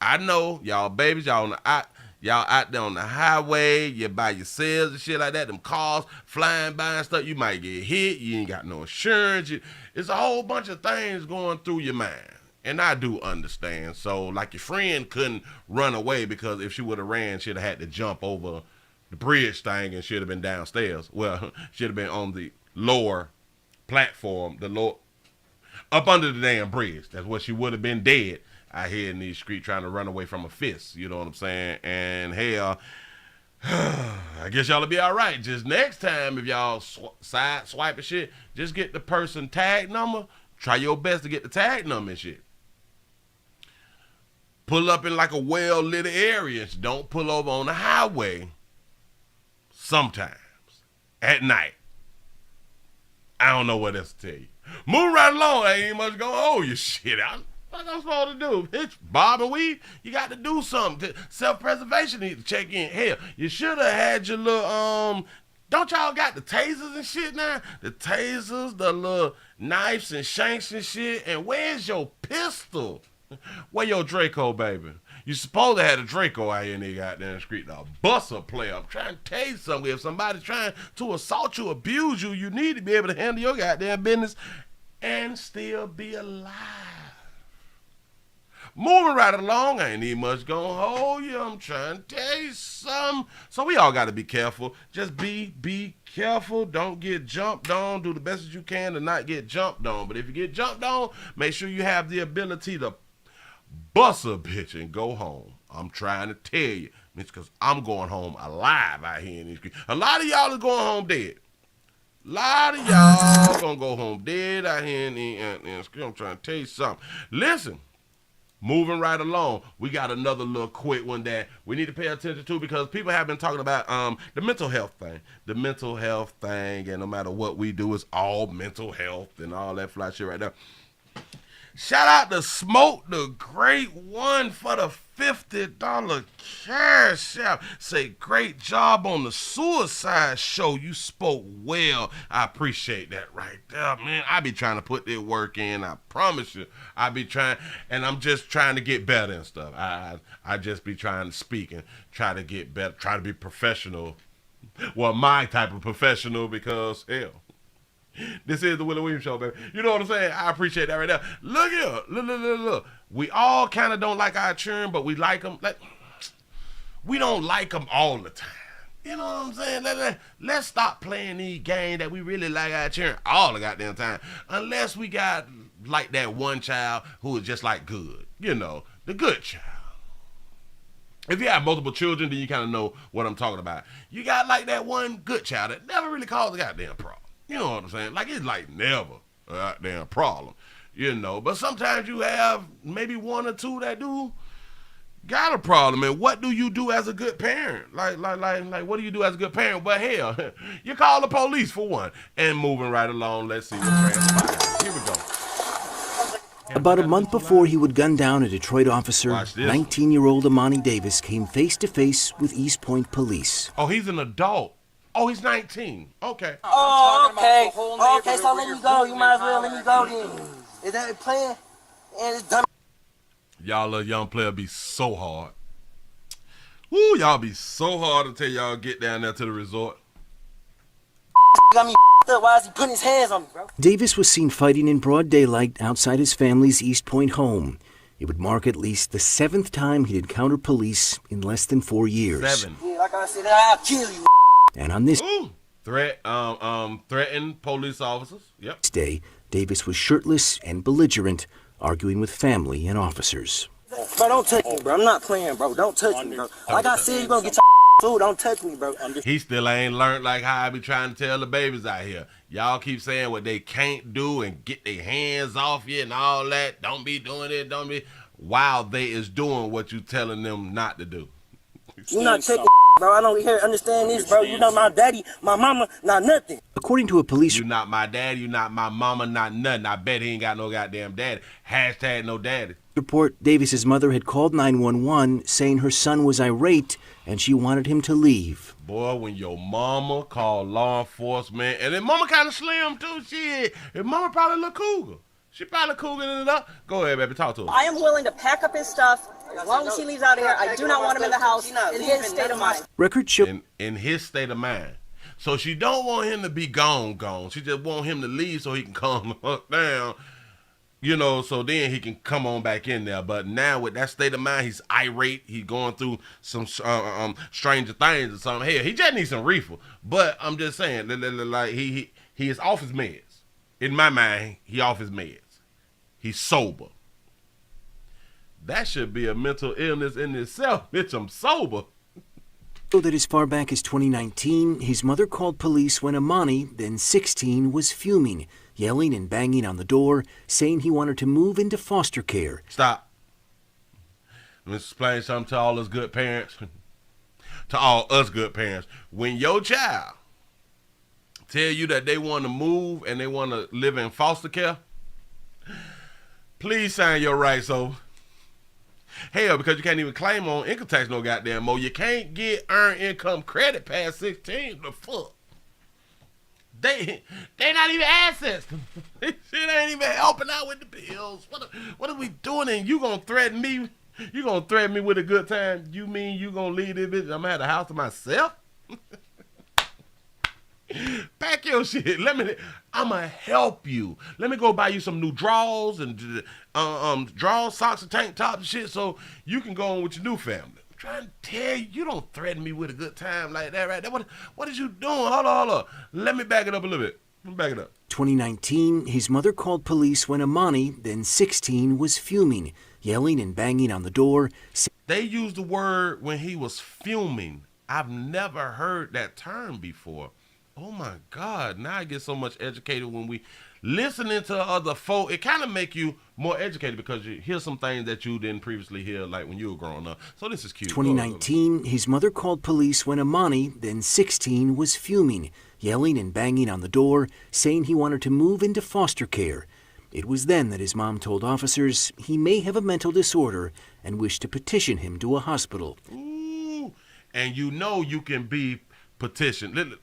I know y'all babies, y'all out there on the highway, you're by yourselves and shit like that, them cars flying by and stuff, you might get hit, you ain't got no insurance. It's a whole bunch of things going through your mind. And I do understand. So like your friend couldn't run away because if she would have ran, she'd have had to jump over the bridge thing and should have been downstairs. Well, should have been on the lower platform, up under the damn bridge. That's what she would have been dead out here in these streets trying to run away from a fist. You know what I'm saying? And hell, I guess y'all will be all right. Just next time, if y'all side swipe and shit, just get the person tag number. Try your best to get the tag number and shit. Pull up in like a well-lit area. Don't pull over on the highway sometimes at night. I don't know what else to tell you. Move right along. I ain't much going to hold your shit out. What I'm supposed to do? Bitch, bob and weave? You got to do something. Self-preservation need to check in. Hell, you should have had your little, don't y'all got the tasers and shit now? The tasers, the little knives and shanks and shit. And where's your pistol? Where your Draco, baby? You supposed to have a Draco out here in the goddamn street. Now, bust a player. I'm trying to tell you something. If somebody's trying to assault you, abuse you, you need to be able to handle your goddamn business and still be alive. Moving right along, I ain't even much gonna hold you. I'm trying to tell you something. So we all gotta be careful. Just be careful. Don't get jumped on. Do the best that you can to not get jumped on. But if you get jumped on, make sure you have the ability to bust a bitch and go home. I'm trying to tell you. It's because I'm going home alive out here in these streets. A lot of y'all is going home dead. A lot of y'all gonna go home dead out here in the streets. I'm trying to tell you something. Listen. Moving right along, we got another little quick one that we need to pay attention to because people have been talking about the mental health thing. The mental health thing, and no matter what we do, it's all mental health and all that fly shit right there. Shout out to Smoke the Great One for the $50 cash out. Say, great job on the suicide show. You spoke well. I appreciate that right there, man. I be trying to put that work in. I promise you. I be trying, and I'm just trying to get better and stuff. I just be trying to speak and try to get better, try to be professional. Well, my type of professional because, hell, this is the Willie Williams Show, baby. You know what I'm saying? I appreciate that right there. Look here. Look. We all kind of don't like our children, but we like them. We don't like them all the time. You know what I'm saying? Let's stop playing these games that we really like our children all the goddamn time. Unless we got like that one child who is just like good. You know, the good child. If you have multiple children, then you kind of know what I'm talking about. You got like that one good child that never really caused a goddamn problem. You know what I'm saying? Like, it's like never a goddamn problem, you know. But sometimes you have maybe one or two that do got a problem. And what do you do as a good parent? Like, what do you do as a good parent? Well, hell, you call the police for one. And moving right along, let's see what transpires. Here we go. About a month before he would gun down a Detroit officer, 19-year-old Amani Davis came face-to-face with East Point police. Oh, he's an adult. Oh, he's 19. Okay. Oh, okay. Okay, so let me go. You might as well let me go then. Is that a plan? And it's done. Y'all little young player be so hard. Woo, y'all be so hard until y'all get down there to the resort. Got me up. Why is he putting his hands on me, bro? Davis was seen fighting in broad daylight outside his family's East Point home. It would mark at least the 7th time he'd encountered police in less than 4 years. 7. Yeah, like I said, I'll kill you. And on this threatened police officers. Yep. day, Davis was shirtless and belligerent, arguing with family and officers. Bro, don't touch me, bro. I'm not playing, bro. Don't touch me, bro. Like I said, you gonna get your food. Don't touch me, bro. He still ain't learned like how I be trying to tell the babies out here. Y'all keep saying what they can't do and get their hands off you and all that. Don't be doing it, don't be. While they is doing what you telling them not to do. You not taking bro. I don't understand this, bro. You not my daddy, my mama, not nothing. According to a police... You not my daddy, you not my mama, not nothing. I bet he ain't got no goddamn daddy. Hashtag no daddy. Report, Davis's mother had called 911 saying her son was irate and she wanted him to leave. Boy, when your mama called law enforcement, and then mama kind of slim too, shit. And mama probably look cougar. She probably couging it up. Go ahead, baby, talk to her. I am willing to pack up his stuff as long as he leaves out of here. I do not want him in the house in his state of mind. Record show in his state of mind. So she don't want him to be gone. She just want him to leave so he can calm down. You know, so then he can come on back in there. But now with that state of mind, he's irate. He's going through some stranger things or something. Hell, he just needs some reefer. But I'm just saying, like he is off his meds. In my mind, he off his meds. He's sober. That should be a mental illness in itself. Bitch, I'm sober. So that as far back as 2019, his mother called police when Amani, then 16, was fuming, yelling and banging on the door, saying he wanted to move into foster care. Stop. Let me explain something to all us good parents. To all us good parents. When your child tell you that they want to move and they want to live in foster care, please sign your rights over. Hell, because you can't even claim on income tax no goddamn more. You can't get earned income credit past 16. The fuck? They not even assets. Shit ain't even helping out with the bills. What are we doing? And you gonna threaten me? You gonna threaten me with a good time? You mean you gonna leave this bitch? I'm gonna have the house to myself? Pack your shit. I'ma help you. Let me go buy you some new drawers and drawers, socks, and tank tops and shit so you can go on with your new family. I'm trying to tell you, you don't threaten me with a good time like that right there. What is you doing? Hold on. Let me back it up a little bit. Let me back it up. 2019, his mother called police when Amani, then 16, was fuming, yelling and banging on the door. They used the word when he was fuming. I've never heard that term before. Oh my God, now I get so much educated when we listening to other folk. It kind of make you more educated because you hear some things that you didn't previously hear, like when you were growing up. So this is cute. 2019, his mother called police when Amani, then 16, was fuming, yelling and banging on the door, saying he wanted to move into foster care. It was then that his mom told officers he may have a mental disorder and wished to petition him to a hospital. Ooh, and you know you can be petitioned.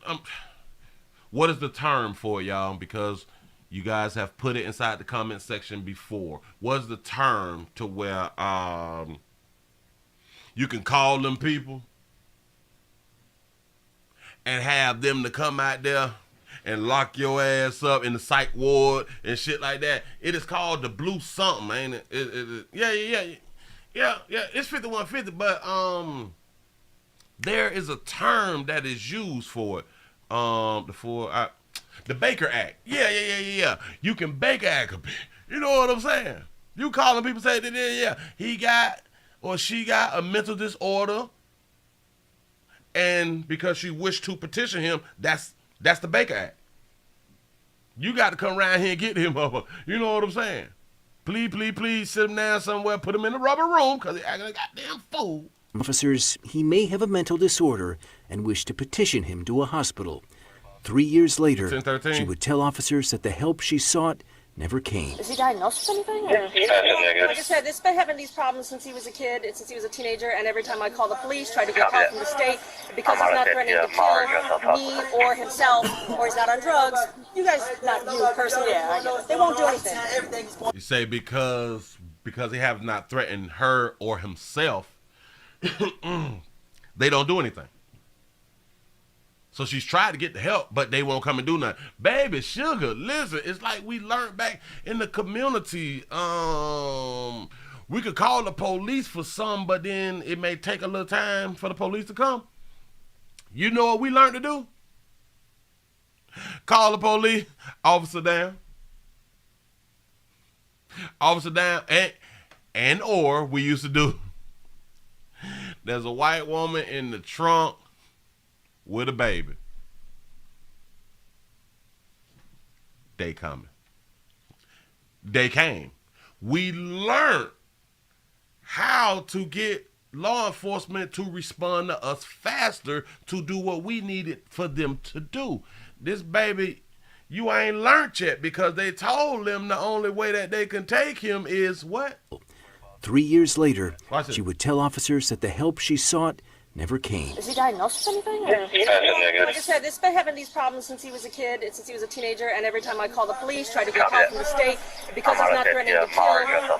What is the term for it, y'all? Because you guys have put it inside the comment section before. What's the term to where you can call them people and have them to come out there and lock your ass up in the psych ward and shit like that? It is called the blue something, ain't it? Yeah. It's 5150, but there is a term that is used for it. The Baker Act. Yeah. You can Baker Act a bit. You know what I'm saying? You calling people say that, yeah, he got or she got a mental disorder, and because she wished to petition him, that's the Baker Act. You got to come around here and get him over. You know what I'm saying? Please sit him down somewhere, put him in the rubber room because he acting like a goddamn fool. Officers, he may have a mental disorder and wish to petition him to a hospital. 3 years later, she would tell officers that the help she sought never came. Is he diagnosed with anything? Like I said, it's been having these problems since he was a kid, since he was a teenager, and every time I call the police, try to get help from the state, because he's not threatening to kill me or himself, or he's not on drugs. You guys, not you personally, they won't do anything. You say because he has not threatened her or himself, they don't do anything. So she's tried to get the help, but they won't come and do nothing. Baby sugar, listen, it's like we learned back in the community. We could call the police for some, but then it may take a little time for the police to come. You know what we learned to do? Call the police, officer down. Officer down, and or we used to do, there's a white woman in the trunk with a baby. They coming. They came. We learned how to get law enforcement to respond to us faster to do what we needed for them to do. This baby, you ain't learned yet, because they told them the only way that they can take him is what? 3 years later, she would tell officers that the help she sought never came. Is he diagnosed with anything? Like I said, it's been having these problems since he was a kid, since he was a teenager, and every time I call the police, try to get help from the state, because he's not threatening to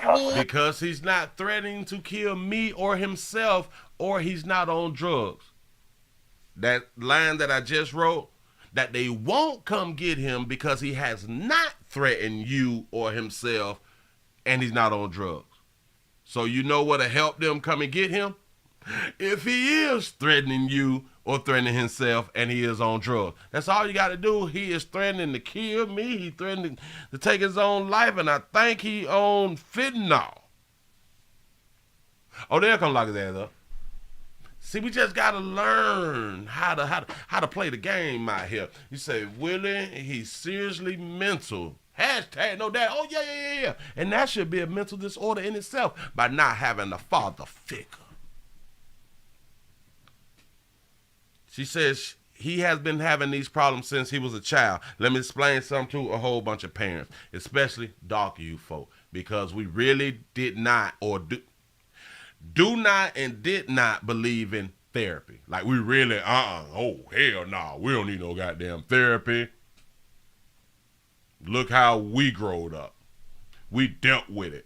kill me. Because he's not threatening to kill me or himself, or he's not on drugs. That line that I just wrote, that they won't come get him because he has not threatened you or himself, and he's not on drugs. So you know what'll help them come and get him? If he is threatening you or threatening himself and he is on drugs. That's all you got to do. He is threatening to kill me. He's threatening to take his own life, and I think he on fentanyl. Oh, they'll come lock his ass up. See, we just got to learn how to play the game out here. You say, Willie, he's seriously mental. Hashtag no dad. Oh, yeah. And that should be a mental disorder in itself by not having a father figure. She says he has been having these problems since he was a child. Let me explain something to a whole bunch of parents, especially dark you folk, because we really did not or do not and did not believe in therapy. Like we really, oh, hell no, we don't need no goddamn therapy. Look how we growed up. We dealt with it.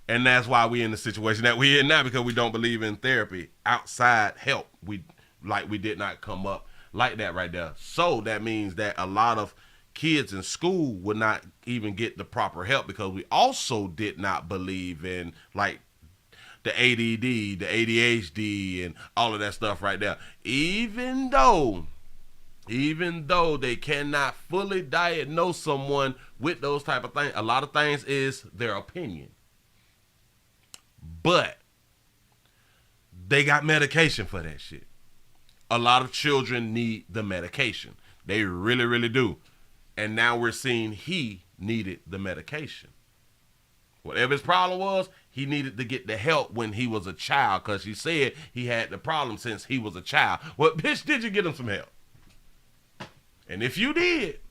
And that's why we in the situation that we in now, because we don't believe in therapy, outside help. We did not come up like that right there. So that means that a lot of kids in school would not even get the proper help, because we also did not believe in like the ADD, the ADHD, and all of that stuff right there. Even though they cannot fully diagnose someone with those type of things, a lot of things is their opinion. But they got medication for that shit. A lot of children need the medication. They really, really do. And now we're seeing he needed the medication. Whatever his problem was, he needed to get the help when he was a child, because she said he had the problem since he was a child. Well, bitch, did you get him some help? And if you did,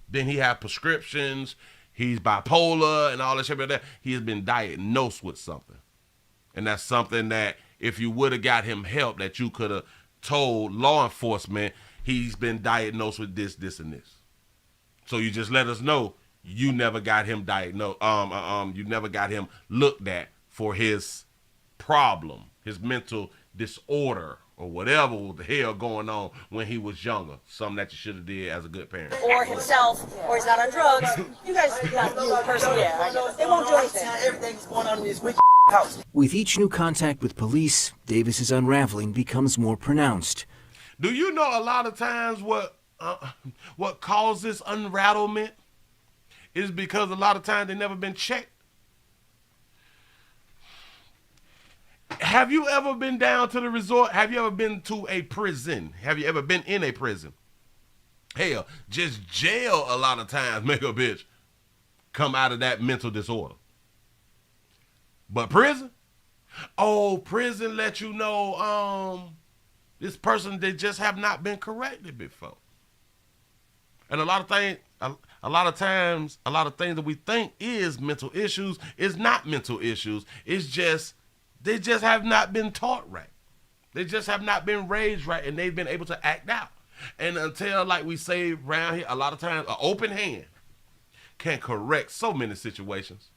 then he had prescriptions, he's bipolar and all that shit like that. He has been diagnosed with something. And that's something that if you would have got him help, that you could have told law enforcement he's been diagnosed with this, this, and this. So you just let us know you never got him diagnosed. You never got him looked at for his problem, his mental disorder, or whatever the hell going on when he was younger. Something that you should have did as a good parent. Or himself, or he's not on drugs. You guys, not you personally, they won't do anything. Everything's going on in this wicked house. With each new contact with police, Davis's unraveling becomes more pronounced. Do you know a lot of times what causes unravelment is because a lot of times they've never been checked? Have you ever been down to the resort? Have you ever been to a prison? Have you ever been in a prison? Hell, just jail a lot of times make a bitch come out of that mental disorder. But prison? Oh, prison let you know this person, they just have not been corrected before. And a lot of times, a lot of things that we think is mental issues is not mental issues. It's just, they just have not been taught right. They just have not been raised right, and they've been able to act out. And until, like we say around here, a lot of times, an open hand can correct so many situations.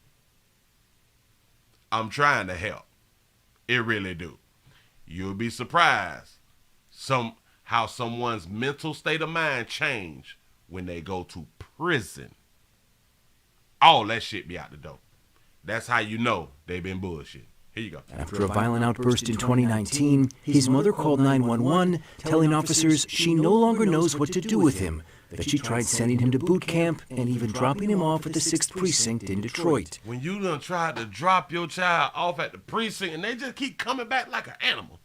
I'm trying to help. It really do. You'll be surprised how someone's mental state of mind change when they go to prison. All that shit be out the door. That's how you know they've been bullshit. Here you go. After a violent outburst in 2019, his mother called 911, telling officers she no longer knows what to do with him, that she tried sending him to boot camp and even dropping him off at the 6th Precinct in Detroit. When you done tried to drop your child off at the precinct and they just keep coming back like an animal.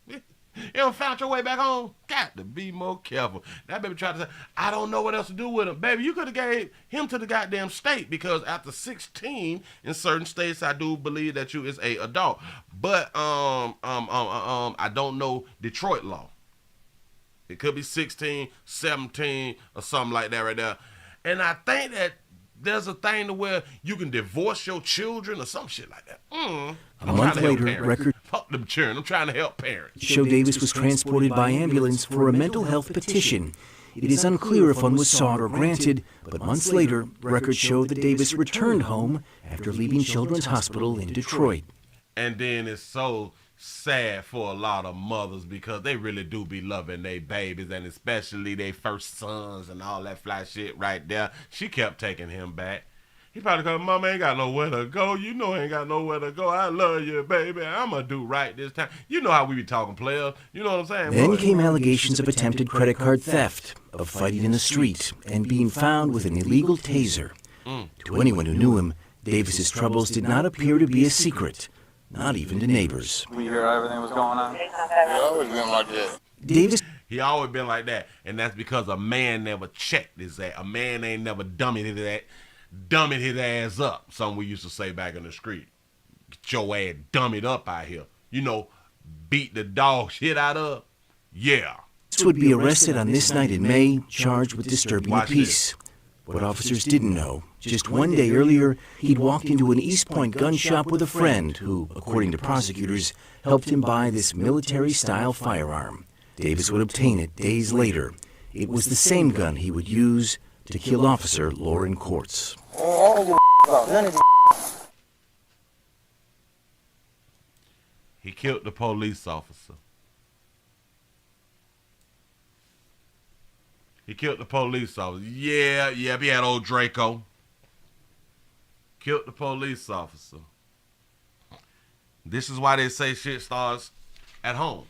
You done found your way back home? Got to be more careful. That baby tried to say, I don't know what else to do with him. Baby, you could have gave him to the goddamn state, because after 16, in certain states, I do believe that you is a adult. But I don't know Detroit law. It could be 16, 17, or something like that right there. And I think that there's a thing to where you can divorce your children or some shit like that. A month later, records fuck them children. I'm trying to help parents. show Davis was transported by ambulance for a mental health petition. It is unclear if one was sought or granted, but months later, records show that Davis returned home after leaving Children's Hospital in Detroit. And then it's so sad for a lot of mothers, because they really do be loving their babies, and especially their first sons and all that fly shit right there. She kept taking him back. He probably called, Mama ain't got nowhere to go. You know ain't got nowhere to go. I love you, baby. I'm going to do right this time. You know how we be talking, players. You know what I'm saying? Then came allegations of attempted credit card theft, of fighting in the street, and being found with an illegal taser. To anyone who knew him, Davis's troubles did not appear to be a secret, not even to neighbors. We hear everything was going on. He always been like that. He always been like that, and that's because a man never checked his ass. A man ain't never dummied his ass up. Something we used to say back in the street. Get your ass dummied up out here. You know, beat the dog shit out of. Yeah. Davis would be arrested on this night in May, charged with disturbing the peace. What officers didn't know, just one day earlier, he'd walked into an East Point gun shop with a friend who, according to prosecutors, helped him buy this military-style firearm. Davis would obtain it days later. It was the same gun he would use to kill Officer Lauren Courts. He killed the police officer. He killed the police officer. Yeah, he had old Draco. Killed the police officer. This is why they say shit starts at home.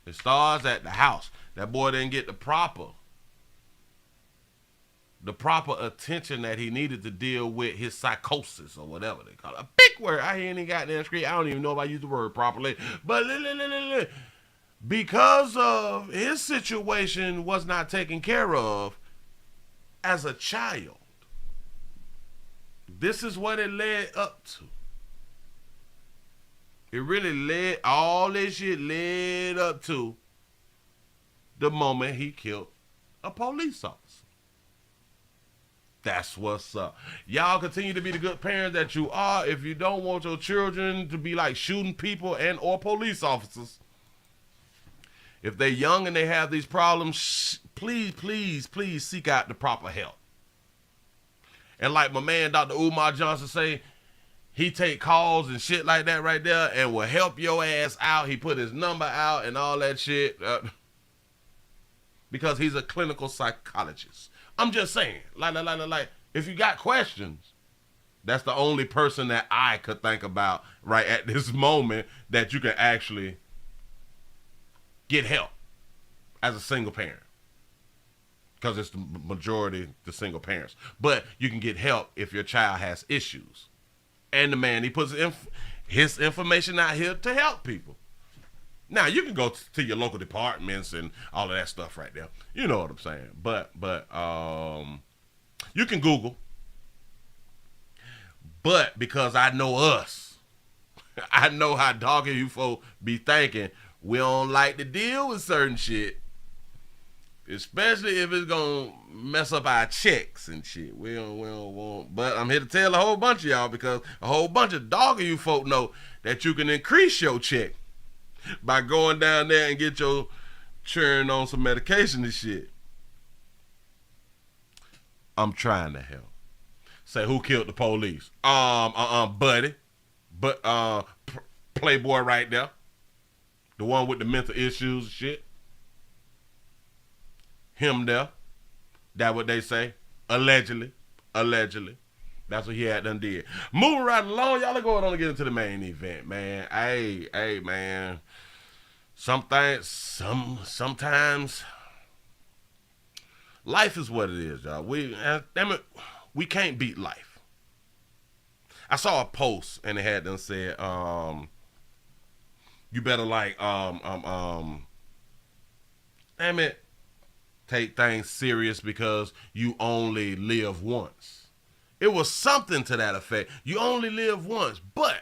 It starts at the house. That boy didn't get the proper attention that he needed to deal with his psychosis, or whatever they call it. A big word. I ain't even got that screen. I don't even know if I use the word properly. But because of his situation was not taken care of as a child, this is what it led up to. It really all this shit led up to the moment he killed a police officer. That's what's up. Y'all continue to be the good parents that you are. If you don't want your children to be like shooting people and or police officers, if they're young and they have these problems, please, please, please seek out the proper help. And like my man, Dr. Umar Johnson say, he take calls and shit like that right there and will help your ass out. He put his number out and all that shit because he's a clinical psychologist. I'm just saying, like, if you got questions, that's the only person that I could think about right at this moment that you can actually get help as a single parent, because it's the majority the single parents. But you can get help if your child has issues. And the man, he puts his information out here to help people. Now, you can go to your local departments and all of that stuff right there. You know what I'm saying. But you can Google. But because I know us, I know how doggy you folk be thinking, we don't like to deal with certain shit. Especially if it's gonna mess up our checks and shit. We don't want. But I'm here to tell a whole bunch of y'all, because a whole bunch of dog of you folk know that you can increase your check by going down there and get your churn on some medication and shit. I'm trying to help. Say, who killed the police? Buddy. But Playboy right there. The one with the mental issues and shit. Him there. That what they say. Allegedly. That's what he had done did. Moving right along, y'all are going on to get into the main event, man. Hey, man. Sometimes life is what it is, y'all. Damn it, we can't beat life. I saw a post and it had them said, you better damn it, take things serious because you only live once. It was something to that effect. You only live once, but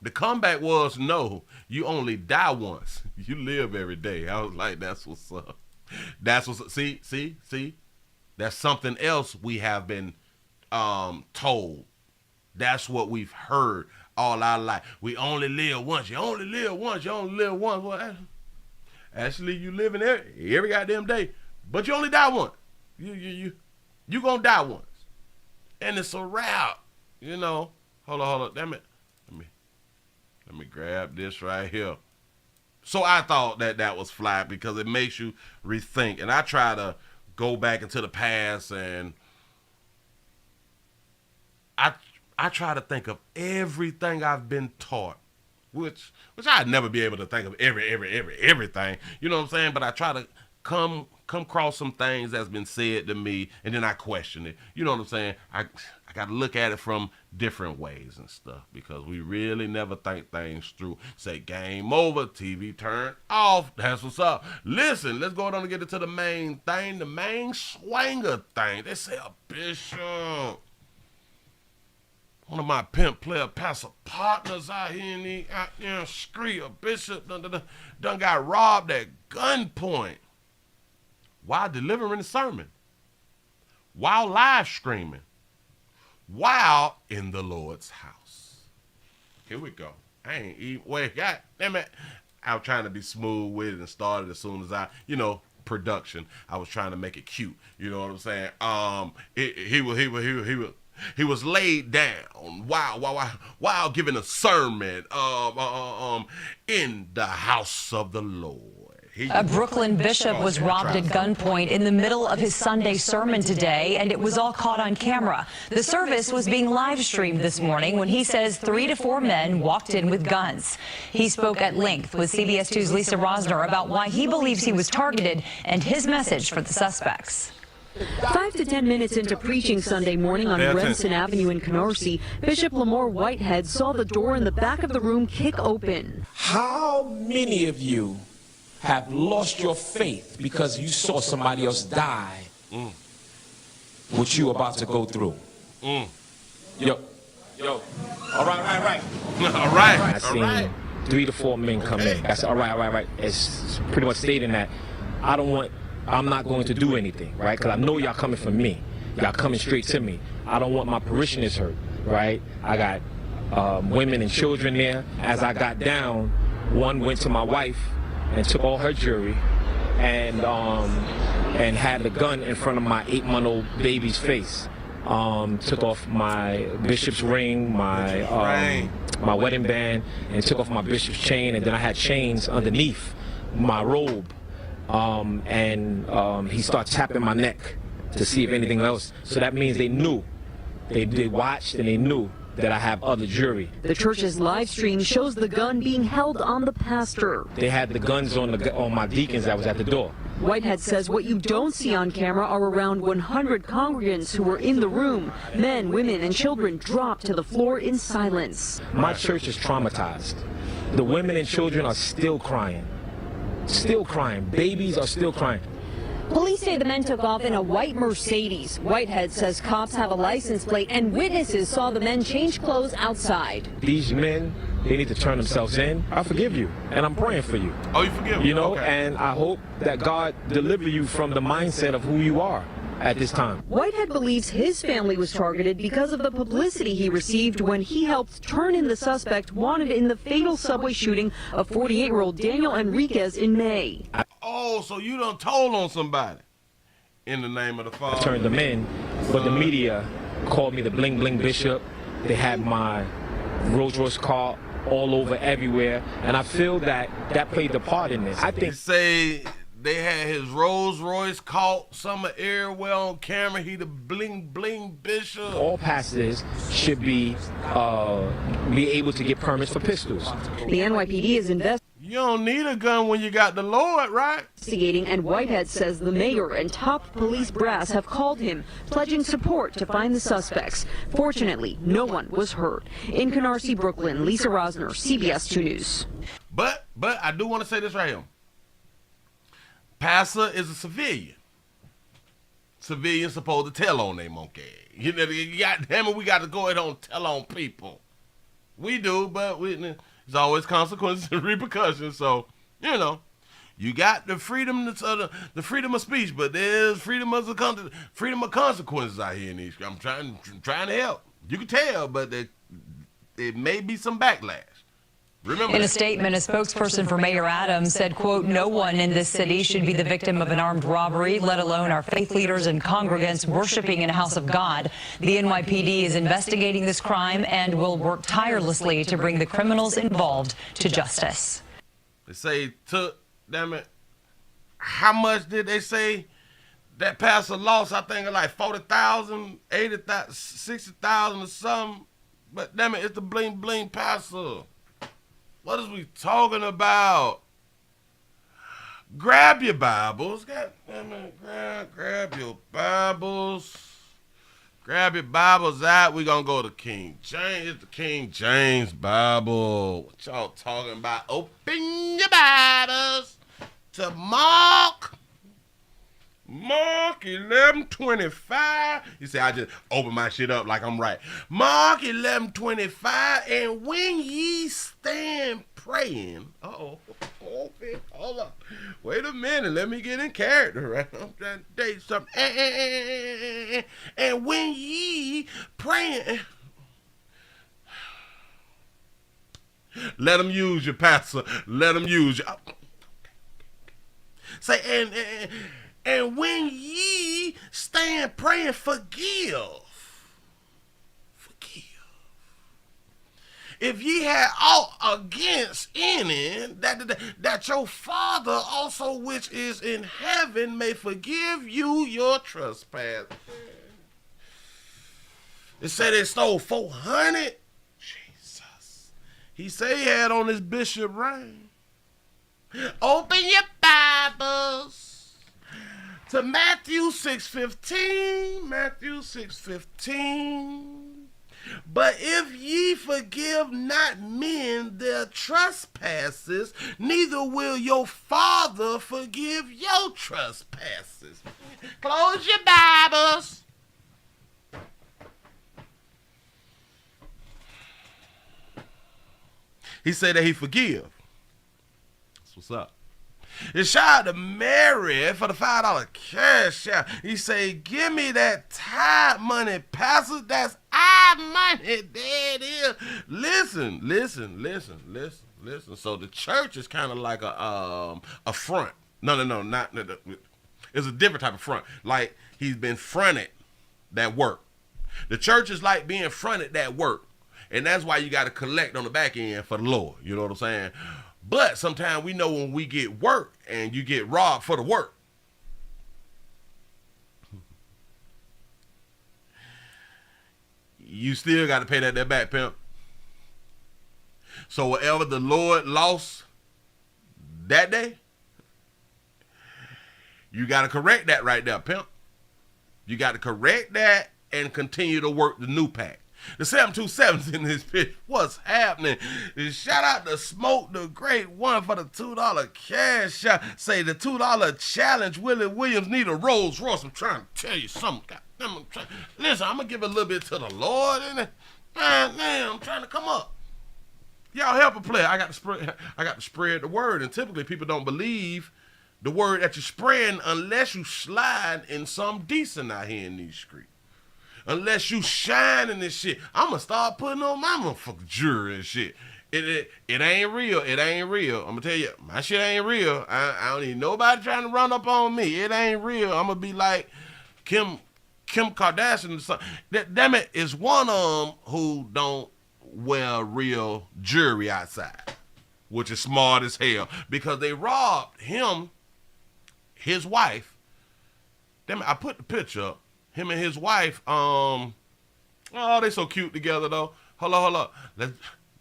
the comeback was, no, you only die once. You live every day. I was like, that's what's up. That's what's, see, that's something else we have been told. That's what we've heard all our life. We only live once. You only live once. You only live once. Well, actually, you living every goddamn day, but you only die once. You gonna die once, and it's a wrap. You know. Hold on. Damn it. Let me grab this right here. So I thought that was fly because it makes you rethink. And I try to go back into the past, and I try to think of everything I've been taught, which I'd never be able to think of everything. You know what I'm saying? But I try to come across some things that's been said to me, and then I question it. You know what I'm saying? I got to look at it from different ways and stuff, because we really never think things through. Say game over, TV turned off. That's what's up. Listen, let's go on and get into the main thing, the main swanger thing. They say a bishop, one of my pimp player pastor partners out here in the street, a bishop done got robbed at gunpoint while delivering a sermon, while live streaming, while in the Lord's house. Here we go. I ain't even, God damn it. I was trying to be smooth with it and started as soon as production. I was trying to make it cute. You know what I'm saying? He was laid down while giving a sermon in the house of the Lord. A Brooklyn bishop was robbed at gunpoint in the middle of his Sunday sermon today, and it was all caught on camera. The service was being live streamed this morning when he says 3 to 4 men walked in with guns. He spoke at length with CBS 2's Lisa Rosner about why he believes he was targeted and his message for the suspects. 5 to 10 minutes into preaching Sunday morning on Remsen Avenue in Canarsie, Bishop Lamore Whitehead saw the door in the back of the room kick open. How many of you have lost your faith because you saw somebody else die what you about to go through? Yo. All right. I seen 3 to 4 men come in. I said, all right. It's pretty much stating that I'm not going to do anything, right? Because I know y'all coming for me. Y'all coming straight to me. I don't want my parishioners hurt, right? I got women and children there. As I got down, one went to my wife and took all her jewelry and had the gun in front of my 8-month-old baby's face. Took off my bishop's ring, my wedding band, and took off my bishop's chain, and then I had chains underneath my robe. He started tapping my neck to see if anything else. So that means they knew. They watched and they knew that I have other jewelry. The church's live stream shows the gun being held on the pastor. They had the guns on my deacons that was at the door. Whitehead says what you don't see on camera are around 100 congregants who were in the room. Men, women, and children dropped to the floor in silence. My church is traumatized. The women and children are still crying. Still crying. Babies are still crying. Police say the men took off in a white Mercedes. Whitehead says cops have a license plate and witnesses saw the men change clothes outside. These men they need to turn themselves in, I forgive you, and I'm praying for you. Oh, you forgive me? You know, okay. and I hope that God deliver you from the mindset of who you are at this time. Whitehead believes his family was targeted because of the publicity he received when he helped turn in the suspect wanted in the fatal subway shooting of 48-year-old Daniel Enriquez in May. Oh, so you done told on somebody. In the name of the Father. I turned them in, but the media called me the bling bling bishop. They had my Rolls Royce car all over everywhere, and I feel that played a part in this. I think they say they had his Rolls Royce caught some of everywhere on camera. He the bling bling bishop. All pastors should be able to get permits for pistols. The NYPD is investigating. You don't need a gun when you got the Lord, right? And Whitehead says the mayor and top police brass have called him, pledging support to find the suspects. Fortunately, no one was hurt. In Canarsie, Brooklyn, Lisa Rosner, CBS 2 News. But I do want to say this right here. Pastor is a civilian. Civilians supposed to tell on they monkey. You know, damn it, we got to go ahead and tell on people. We do, but there's always consequences and repercussions. So, you know, you got the freedom of speech, but there's freedom of consequences out here in these. I'm trying to help. You can tell, but there may be some backlash. Remember in a statement, a spokesperson for Mayor Adams said, quote, "No one in this city should be the victim of an armed robbery, let alone our faith leaders and congregants worshiping in a house of God. The NYPD is investigating this crime and will work tirelessly to bring the criminals involved to justice." They say damn it, how much did they say that pastor lost? I think like 40,000, 80,000, 60,000 or something. But damn it, it's the bling bling pastor. What is we talking about? Grab your Bibles. God damn it, grab your Bibles. Grab your Bibles out. We're going to go to King James. It's the King James Bible. What y'all talking about? Open your Bibles to Mark 11:25. You say I just open my shit up like I'm right. Mark 11:25. And when ye stand praying, okay, hold up. Wait a minute, let me get in character, right? I'm trying to tell you something. And when ye praying, let them use you, pastor. Let them use you. Say, and when ye stand praying, forgive. If ye had aught against any, that your Father also which is in heaven may forgive you your trespass. It said they stole 400. Jesus. He said he had on his bishop ring. Open your Bibles to Matthew 6:15. Matthew 6:15. But if ye forgive not men their trespasses, neither will your Father forgive your trespasses. Close your Bibles. He said that he forgive. That's what's up. And shout out to Mary for the $5 cash out. He say, give me that tithe money, pastor. That's our money. There it is. Listen. So the church is kind of like a front. No, not. It's a different type of front. Like he's been fronted that work. The church is like being fronted that work. And that's why you got to collect on the back end for the Lord. You know what I'm saying? But sometimes we know when we get work and you get robbed for the work. You still got to pay that back, pimp. So whatever the Lord lost that day, you got to correct that right there, pimp. You got to correct that and continue to work the new pack. The 727's in this pitch. What's happening? Shout out to Smoke the Great One for the $2 cash out. Say the $2 challenge. Willie Williams need a Rolls Royce. I'm trying to tell you something. Listen, I'm going to give a little bit to the Lord. Man, I'm trying to come up. Y'all help a player. I got to spread the word, and typically people don't believe the word that you're spreading unless you slide in some decent out here in these streets. Unless you shining this shit. I'm gonna start putting on my motherfucking jewelry and shit. It ain't real. It ain't real. I'm gonna tell you, my shit ain't real. I don't need nobody trying to run up on me. It ain't real. I'm gonna be like Kim Kardashian or something. Damn it, is one of them who don't wear real jewelry outside, which is smart as hell, because they robbed him, his wife. Damn it, I put the picture up. Him and his wife, oh, they so cute together though. Hold on.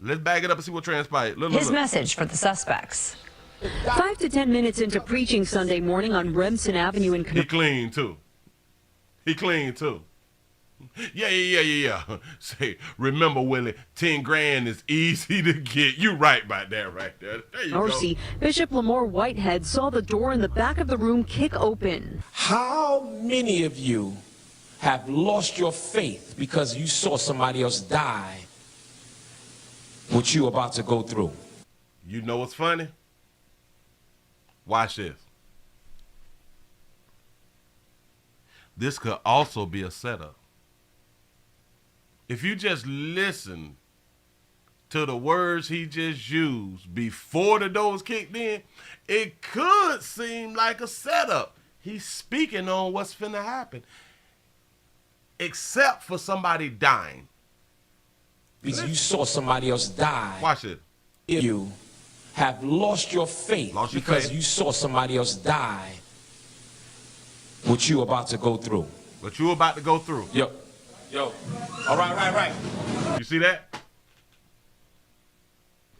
Let's bag it up and see what transpired. Look. Message for the suspects. 5 to 10 minutes into preaching Sunday morning on Remsen Avenue in He clean too. Yeah. Say, remember, Willie, 10 grand is easy to get. You right about that right there. There you Mercy, go. Bishop Lamore Whitehead saw the door in the back of the room kick open. How many of you have lost your faith because you saw somebody else die, what you about to go through? You know what's funny? Watch this. This could also be a setup. If you just listen to the words he just used before the door was kicked in, it could seem like a setup. He's speaking on what's finna happen. Except for somebody dying. Because you saw somebody else die. Watch it. If you have lost your faith because you saw somebody else die, what you about to go through. What you about to go through. Yo. All right. You see that?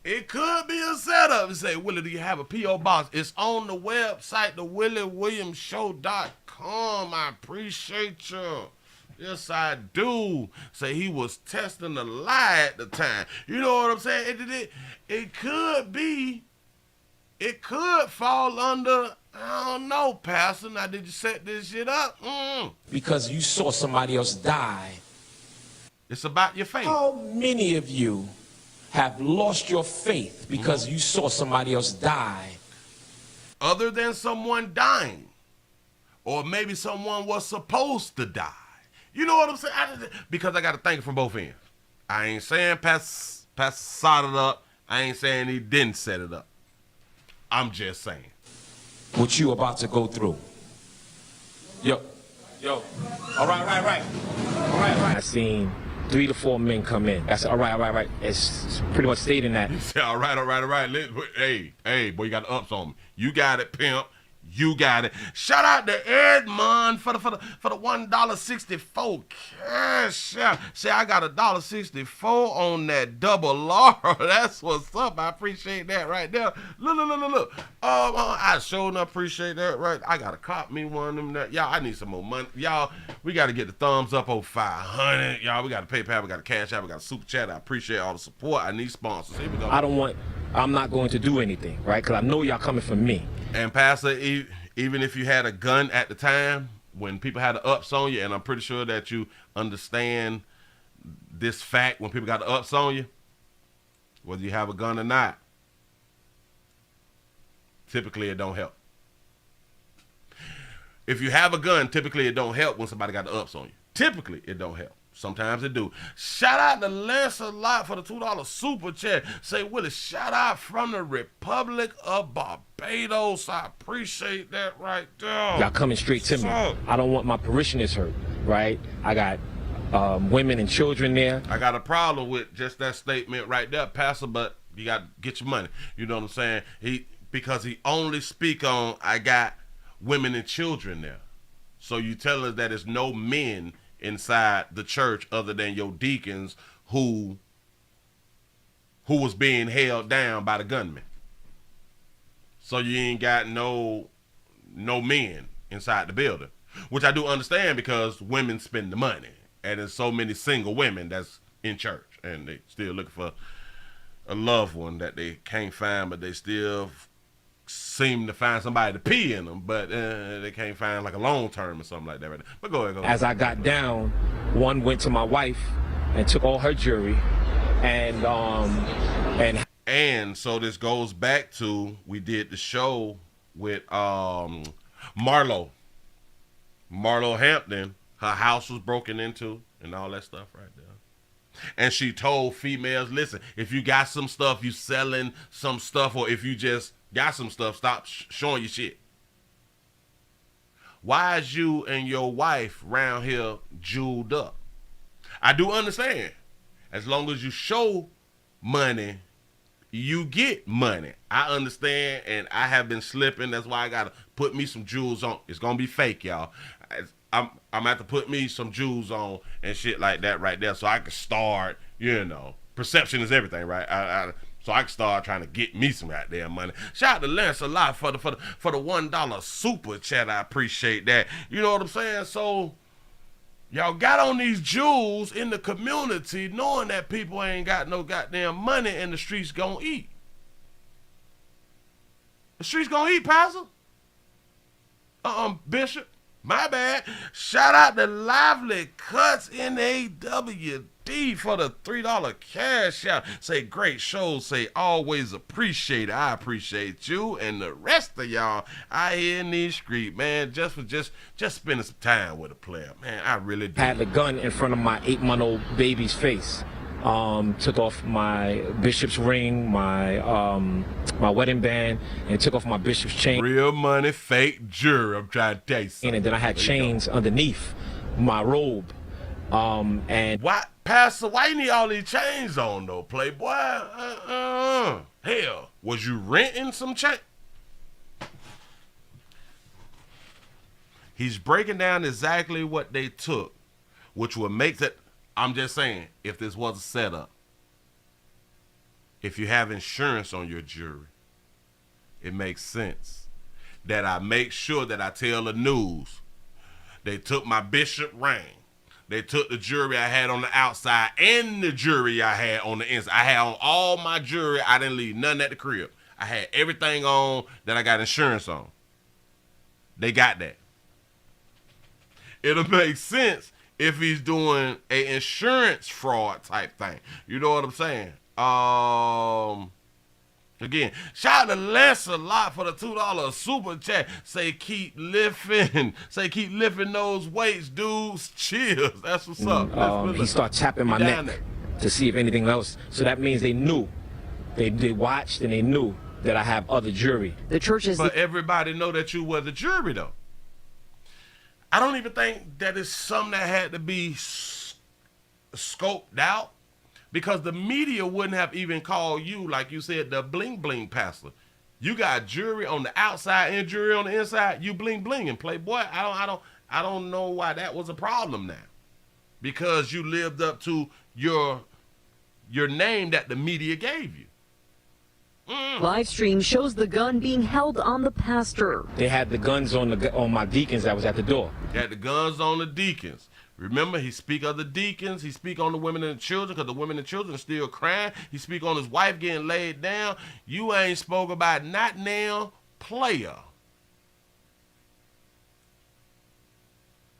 It could be a setup. You say, Willie, do you have a P.O. box? It's on the website, the WillieWilliamsShow.com. I appreciate you. Yes, I do. Say he was testing the lie at the time. You know what I'm saying? It could be. It could fall under, I don't know, Pastor. Now, did you set this shit up? Because you saw somebody else die. It's about your faith. How many of you have lost your faith because you saw somebody else die? Other than someone dying. Or maybe someone was supposed to die. You know what I'm saying? Because I got to think it from both ends. I ain't saying Pastor set it up. I ain't saying he didn't set it up. I'm just saying. What you about to go through. Yo. All right. I seen 3 to 4 men come in. I said, all right. It's pretty much stating that. You said, all right. Hey, boy, you got the ups on me. You got it, pimp. You got it. Shout out to Edmond for the $1.64 cash out. Say I got $1.64 on that double R. That's what's up. I appreciate that right there. Look. I sure enough appreciate that right. I gotta cop me one of them. Y'all, I need some more money. Y'all, we gotta get the thumbs up over 500. Y'all, we got a PayPal, we got a Cash App, we got a Super Chat. I appreciate all the support. I need sponsors. Here we go. I'm not going to do anything, right? Because I know y'all coming for me. And Pastor, even if you had a gun at the time, when people had the ups on you, and I'm pretty sure that you understand this fact, when people got the ups on you, whether you have a gun or not, typically it don't help. If you have a gun, typically it don't help when somebody got the ups on you. Typically it don't help. Sometimes it do. Shout out to Lancelot for the $2 super chat. Say, Willie, shout out from the Republic of Barbados. I appreciate that right there. Y'all coming straight to me. I don't want my parishioners hurt, right? I got women and children there. I got a problem with just that statement right there, Pastor, but you got to get your money. You know what I'm saying? Because he only speak on, I got women and children there. So you tell us that there's no men inside the church other than your deacons who was being held down by the gunman. So you ain't got no men inside the building, which I do understand because women spend the money, and there's so many single women that's in church and they still looking for a loved one that they can't find, but they still seem to find somebody to pee in them, but they can't find like a long term or something like that right now. But go ahead. As I got down, one went to my wife and took all her jewelry, and And so this goes back to, we did the show with Marlo Hampton. Her house was broken into and all that stuff right there. And she told females, listen, if you got some stuff, you selling some stuff, or if you just got some stuff, stop showing your shit. Why is you and your wife around here jeweled up? I do understand. As long as you show money, you get money. I understand, and I have been slipping. That's why I got to put me some jewels on. It's going to be fake, y'all. I'm going to have to put me some jewels on and shit like that right there so I can start, you know. Perception is everything, right? So I can start trying to get me some goddamn money. Shout out to Lance a lot for the $1 super chat. I appreciate that. You know what I'm saying? So y'all got on these jewels in the community knowing that people ain't got no goddamn money and the streets gonna eat. The streets gonna eat, Pastor? Bishop. My bad. Shout out to Lively Cuts NAWD for the $3 cash out. Say great shows. Say always appreciate it. I appreciate you and the rest of y'all out here in these streets, man. Just spending some time with a player, man. I really do. I had the gun in front of my 8-month-old baby's face. Took off my bishop's ring, my wedding band, and took off my bishop's chain. Real money, fake jewelry, I'm trying to tell you something. And then I had chains underneath my robe. And why, Pastor, why you need all these chains on though, Playboy? Hell, was you renting some chain? He's breaking down exactly what they took, which would make that. I'm just saying, if this was a setup, if you have insurance on your jewelry, it makes sense that I make sure that I tell the news. They took my bishop ring. They took the jewelry I had on the outside and the jewelry I had on the inside. I had on all my jewelry. I didn't leave nothing at the crib. I had everything on that I got insurance on. They got that. It'll make sense if he's doing a insurance fraud type thing. You know what I'm saying? Again, shout out to Les a lot for the $2 super chat. Say keep lifting. Say keep lifting those weights, dudes. Cheers. That's what's up. He started tapping my neck to see if anything else. So that means they knew. They watched and they knew that I have other jewelry. The church is. But everybody know that you were the jewelry though. I don't even think that it's something that had to be scoped out, because the media wouldn't have even called you, like you said, the bling bling pastor. You got jewelry on the outside and jewelry on the inside. You bling bling and Playboy. I don't know why that was a problem now, because you lived up to your name that the media gave you. Livestream shows the gun being held on the pastor. They had the guns on my deacons that was at the door. They had the guns on the deacons. Remember, he speak of the deacons. He speak on the women and the children, because the women and children are still crying. He speak on his wife getting laid down. You ain't spoke about not now, player.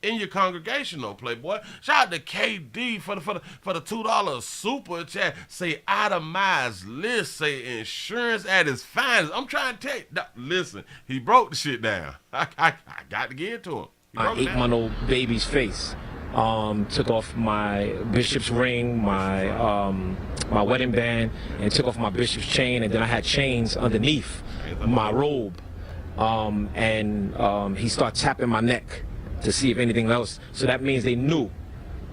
In your congregation, though, Playboy. Shout out to KD for the $2 super chat. Say itemized list. Say insurance at its finest. I'm trying to tell you. Listen, he broke the shit down. I got to get it to him. My 8-month-old baby's face. Took off my bishop's ring, my wedding band, and took off my bishop's chain, and then I had chains underneath my robe. He started tapping my neck to see if anything else. So that means they knew.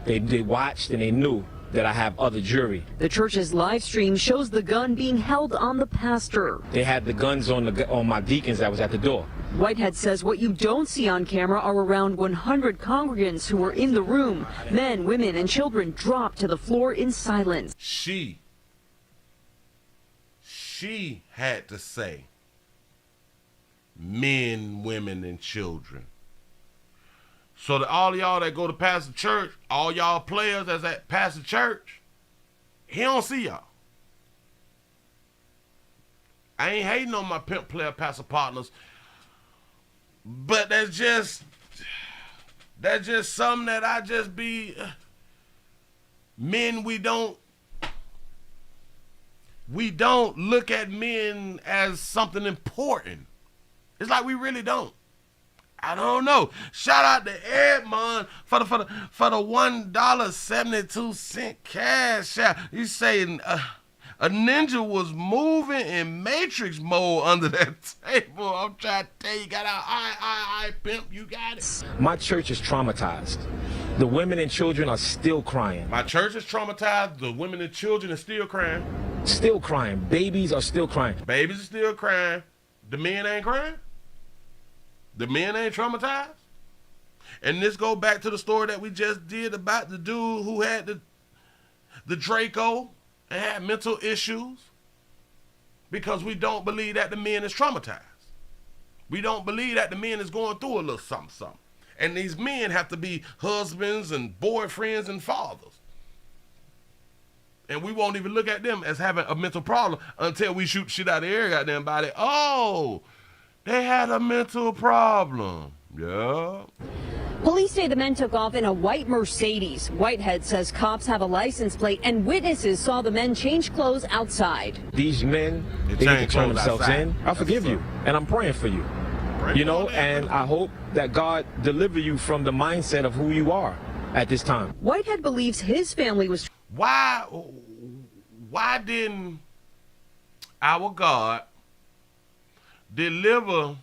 They watched and they knew that I have other jewelry. The church's live stream shows the gun being held on the pastor. They had the guns on my deacons that was at the door. Whitehead says what you don't see on camera are around 100 congregants who were in the room. Men, women, and children dropped to the floor in silence. She had to say men, women, and children. So that all y'all that go to Pastor Church, all y'all players that's at Pastor Church, he don't see y'all. I ain't hating on my pimp player pastor partners, but that's just something that I just be men we don't we don't look at men as something important. It's like we really don't. I don't know. Shout out to Edmond for the $1.72 cash out. You saying a ninja was moving in Matrix mode under that table. I'm trying to tell you, got out. I pimp, you got it. My church is traumatized. The women and children are still crying. My church is traumatized. The women and children are still crying. Still crying. Babies are still crying. Babies are still crying. The men ain't crying. The men ain't traumatized. And this go back to the story that we just did about the dude who had the Draco and had mental issues, because we don't believe that the man is traumatized. We don't believe that the man is going through a little something. And these men have to be husbands and boyfriends and fathers. And we won't even look at them as having a mental problem until we shoot shit out of their goddamn body. Oh, they had a mental problem. Yeah. Police say the men took off in a white Mercedes. Whitehead says cops have a license plate and witnesses saw the men change clothes outside. These men, they need to turn themselves in. I forgive you, and I'm praying for you. You know, and I hope that God deliver you from the mindset of who you are at this time. Whitehead believes his family was... Why didn't our God deliver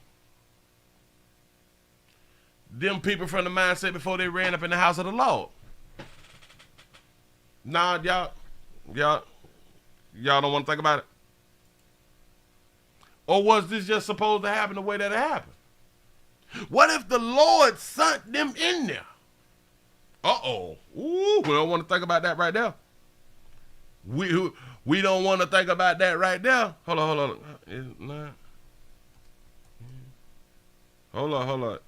them people from the mindset before they ran up in the house of the Lord? Nah, y'all don't want to think about it? Or was this just supposed to happen the way that it happened? What if the Lord sent them in there? Uh-oh. Ooh, we don't want to think about that right now. We don't want to think about that right now. Hold on. It's not. Hold on.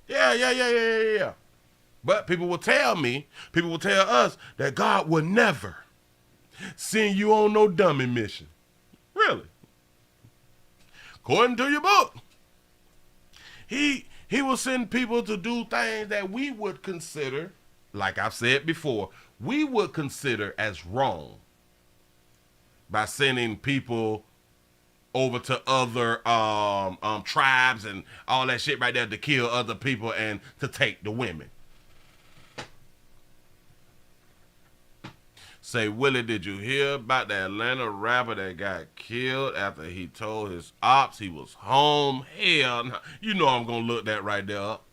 Yeah. But people will tell us that God will never send you on no dummy mission. Really? According to your book, he will send people to do things that we would consider, like I've said before, we would consider as wrong, by sending people over to other tribes and all that shit right there to kill other people and to take the women. Say, Willie, did you hear about the Atlanta rapper that got killed after he told his ops he was home? Hell, you know I'm going to look that right there up.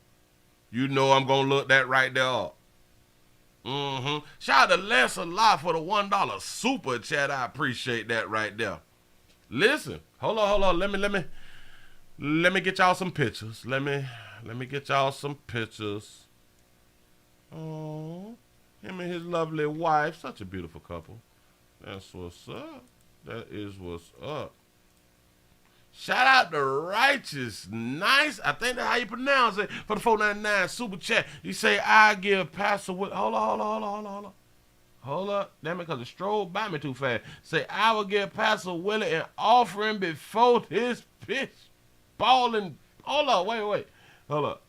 Shout out to Les a lot for the $1 super chat. I appreciate that right there. Listen, hold on. Let me get y'all some pictures. Let me get y'all some pictures. Oh, him and his lovely wife, such a beautiful couple. That's what's up. That is what's up. Shout out to Righteous Nice. I think that's how you pronounce it. For the $4.99 super chat. You say, I give Pastor Willie. Hold on. Hold up. Damn it, because it strolled by me too fast. Say, I will give Pastor Willie an offering before this bitch balling. Hold up. Wait. Hold up.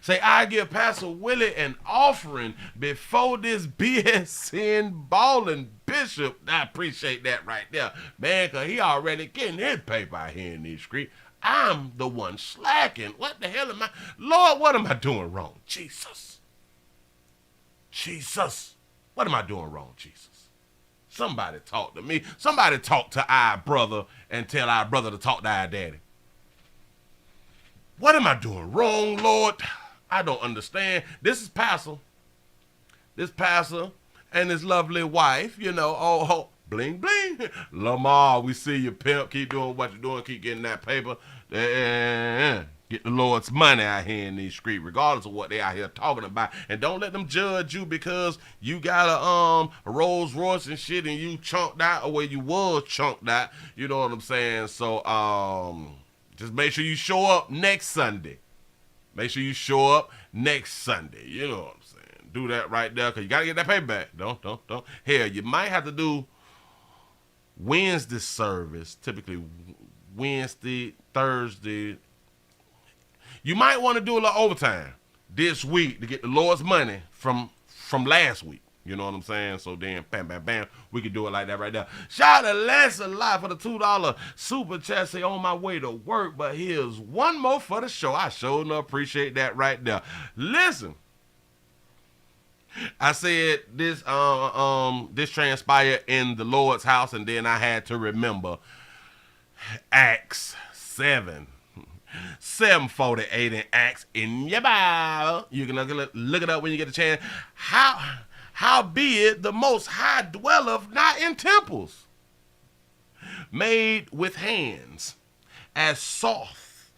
Say, I give Pastor Willie an offering before this BSN balling bishop. I appreciate that right there, man, because he already getting his paper out here in these streets. I'm the one slacking. What the hell am I? Lord, what am I doing wrong? Jesus. What am I doing wrong, Jesus? Somebody talk to me. Somebody talk to our brother and tell our brother to talk to our daddy. What am I doing wrong, Lord? I don't understand. This is Pastor. And his lovely wife, you know, oh, bling, bling. Lamar, we see you, pimp. Keep doing what you're doing. Keep getting that paper. Get the Lord's money out here in these streets, regardless of what they out here talking about. And don't let them judge you because you got a Rolls Royce and shit and you chunked out, or where you was chunked out. You know what I'm saying? So, just make sure you show up next Sunday. You know what I'm saying? Do that right there, because you got to get that payback. Don't. Hell, you might have to do Wednesday service, typically Wednesday, Thursday. You might want to do a little overtime this week to get the Lord's money from last week. You know what I'm saying? So then, bam, bam, bam, we can do it like that right there. Shout out to Lancelot for the $2 super chat. Say, on my way to work, but here's one more for the show. I sure enough appreciate that right there. Listen, I said this this transpired in the Lord's house, and then I had to remember Acts 7:48 in Acts in your Bible. You can look it up when you get a chance. Howbeit the Most High dwelleth not in temples made with hands, as saith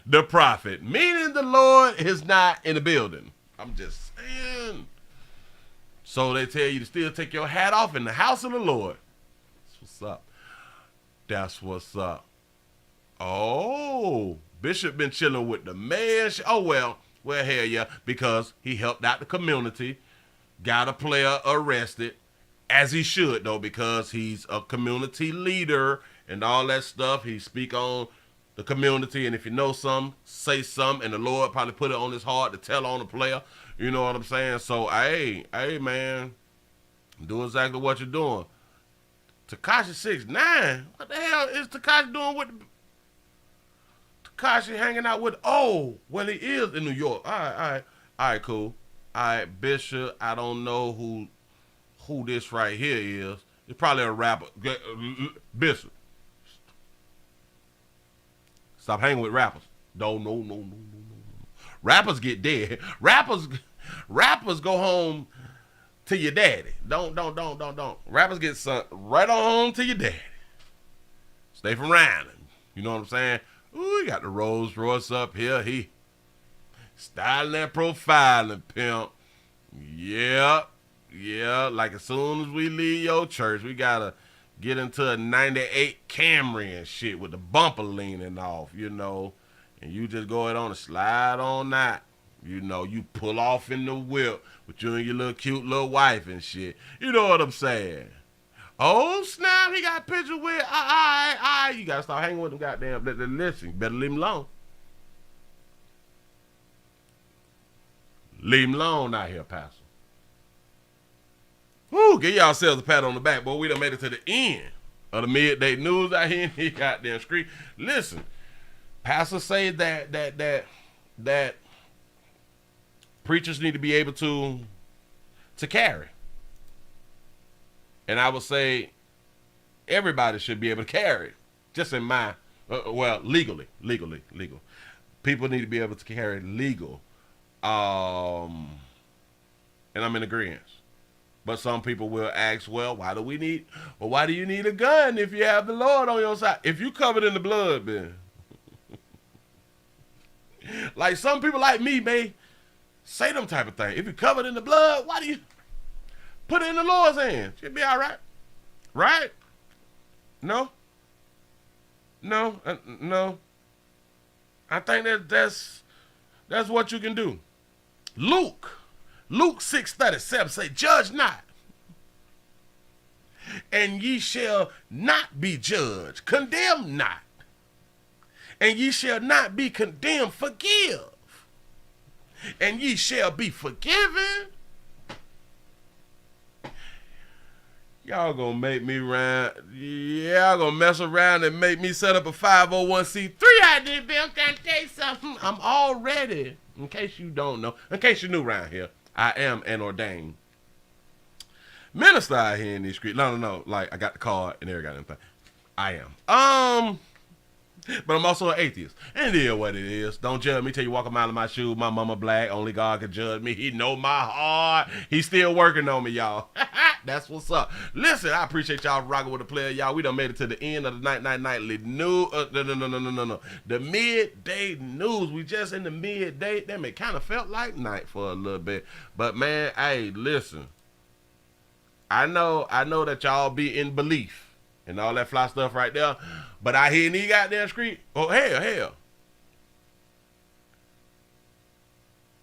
the prophet, meaning the Lord is not in the building. I'm just saying. So they tell you to still take your hat off in the house of the Lord. That's what's up. That's what's up. Oh, Bishop been chilling with the man. Oh, well, hell yeah, because he helped out the community, got a player arrested, as he should, though, because he's a community leader and all that stuff. He speak on the community, and if you know something, say something, and the Lord probably put it on his heart to tell on the player. You know what I'm saying? So, hey, man, do exactly what you're doing. Tekashi 6ix9ine, what the hell is Tekashi doing with Tekashi hanging out with, well, he is in New York. All right, cool. All right, Bishop, I don't know who this right here is. It's probably a rapper. Bishop, stop hanging with rappers. No. Rappers get dead. Rappers go home to your daddy. Don't. Rappers get sent right on home to your daddy. Stay from around him. You know what I'm saying? Ooh, he got the Rolls Royce up here. He styling that profiling, pimp. Yeah. Like as soon as we leave your church, we gotta get into a 98 Camry and shit with the bumper leaning off, you know. And you just go ahead on and slide on that. You know, you pull off in the whip with you and your little cute little wife and shit. You know what I'm saying? Oh, snap, he got a picture with, all right. You got to start hanging with them goddamn, listen, you better leave him alone. Leave him alone out here, Pastor. Woo, give yourselves a pat on the back, boy. We done made it to the end of the midday news out here in the goddamn street. Listen, Pastor say that preachers need to be able to carry. And I would say everybody should be able to carry, just in my, legally. People need to be able to carry legal. And I'm in agreement. But some people will ask, why do you need a gun if you have the Lord on your side? If you covered in the blood, man. Like some people like me may say them type of thing. If you covered in the blood, why do you put it in the Lord's hands? You'll be all right. Right? No. I think that's what you can do. Luke 6:37 say, judge not, and ye shall not be judged. Condemn not, and ye shall not be condemned. Forgive, and ye shall be forgiven. Y'all gonna make me y'all gonna mess around and make me set up a 501c3 out there, Bill. I'm trying to tell you something. I'm already, in case you don't know, in case you're new around here, I am an ordained minister out here in these streets. No. Like, I got the card and everything. I am. But I'm also an atheist. And it is what it is. Don't judge me till you walk a mile in my shoes. My mama black. Only God can judge me. He know my heart. He's still working on me, y'all. That's what's up. Listen, I appreciate y'all rocking with the player, y'all. We done made it to the end of the nightly news. No. The midday news. We just in the midday. Damn, it kind of felt like night for a little bit. But, man, hey, listen. I know that y'all be in belief and all that fly stuff right there. But out here in these goddamn street, hell.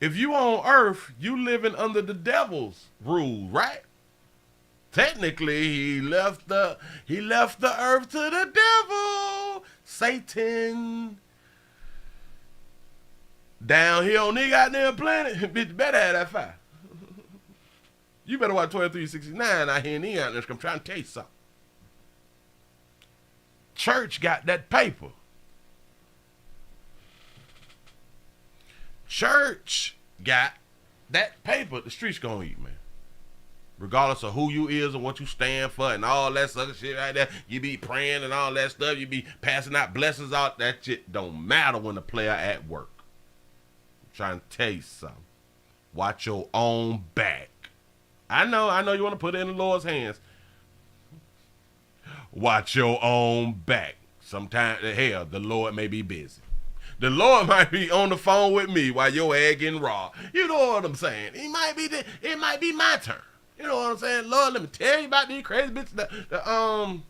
If you on earth, you living under the devil's rule, right? Technically, he left the earth to the devil, Satan. Down here on this goddamn planet, bitch better have that fire. You better watch 12-3-69 out here in the out. I'm trying to tell you something. Church got that paper. Church got that paper. The streets gonna eat, man. Regardless of who you is and what you stand for and all that other shit right there. You be praying and all that stuff. You be passing out blessings out. That shit don't matter when the player at work. I'm trying to tell you something. Watch your own back. I know you want to put it in the Lord's hands. Watch your own back. Sometimes, hell, the Lord may be busy. The Lord might be on the phone with me while your ass getting robbed. You know what I'm saying? It might be my turn. You know what I'm saying? Lord, let me tell you about these crazy bitches.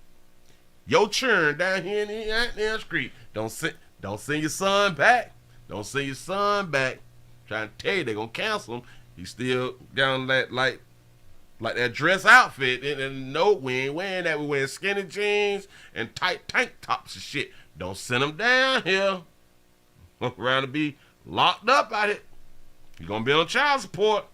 Your churn down here in the street. Don't send your son back. Don't send your son back. Trying to tell you they're gonna cancel him. He's still down that like that dress outfit. And no, we ain't wearing that. We wearing skinny jeans and tight tank tops and shit. Don't send him down here. Around to be locked up at it. You're gonna be on child support.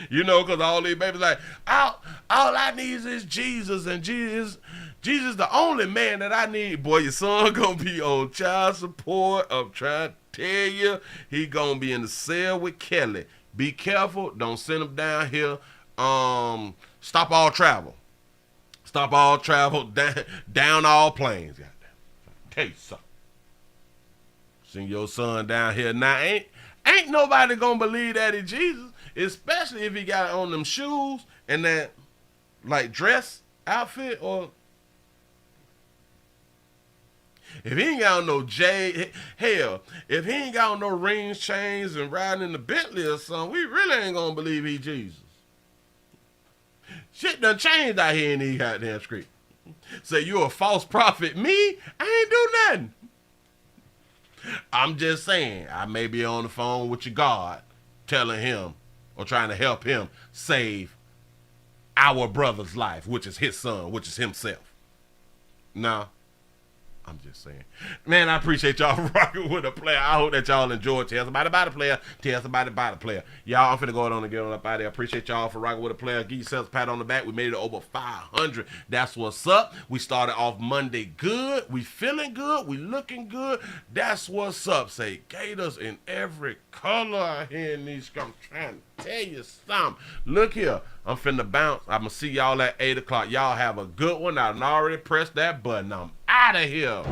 You know, because all these babies like, all I need is Jesus, and Jesus the only man that I need. Boy, your son gonna be on child support. I'm trying to tell you, he gonna be in the cell with Kelly. Be careful. Don't send him down here. Stop all travel. Stop all travel. Down all planes. Goddamn. Tell you something. Send your son down here. Now, ain't nobody gonna believe that he's Jesus. Especially if he got on them shoes and that like dress outfit, or if he ain't got on no if he ain't got on no rings, chains, and riding in the Bentley or something, we really ain't gonna believe he Jesus. Shit done changed out here in these goddamn streets. Say you a false prophet. Me? I ain't do nothing. I'm just saying, I may be on the phone with your God telling him or trying to help him save our brother's life, which is his son, which is himself. Nah, I'm just saying. Man, I appreciate y'all rocking with a player. I hope that y'all enjoyed. Tell somebody about the player. Tell somebody about the player. Y'all, I'm finna go on and get on up out there. I appreciate y'all for rocking with a player. Give yourselves a pat on the back. We made it over 500. That's what's up. We started off Monday good. We feeling good. We looking good. That's what's up. Say Gators in every color out here in these. I'm trying to tell you something. Look here. I'm finna bounce. I'm gonna see y'all at 8 o'clock. Y'all have a good one. I done already pressed that button. I'm out of here.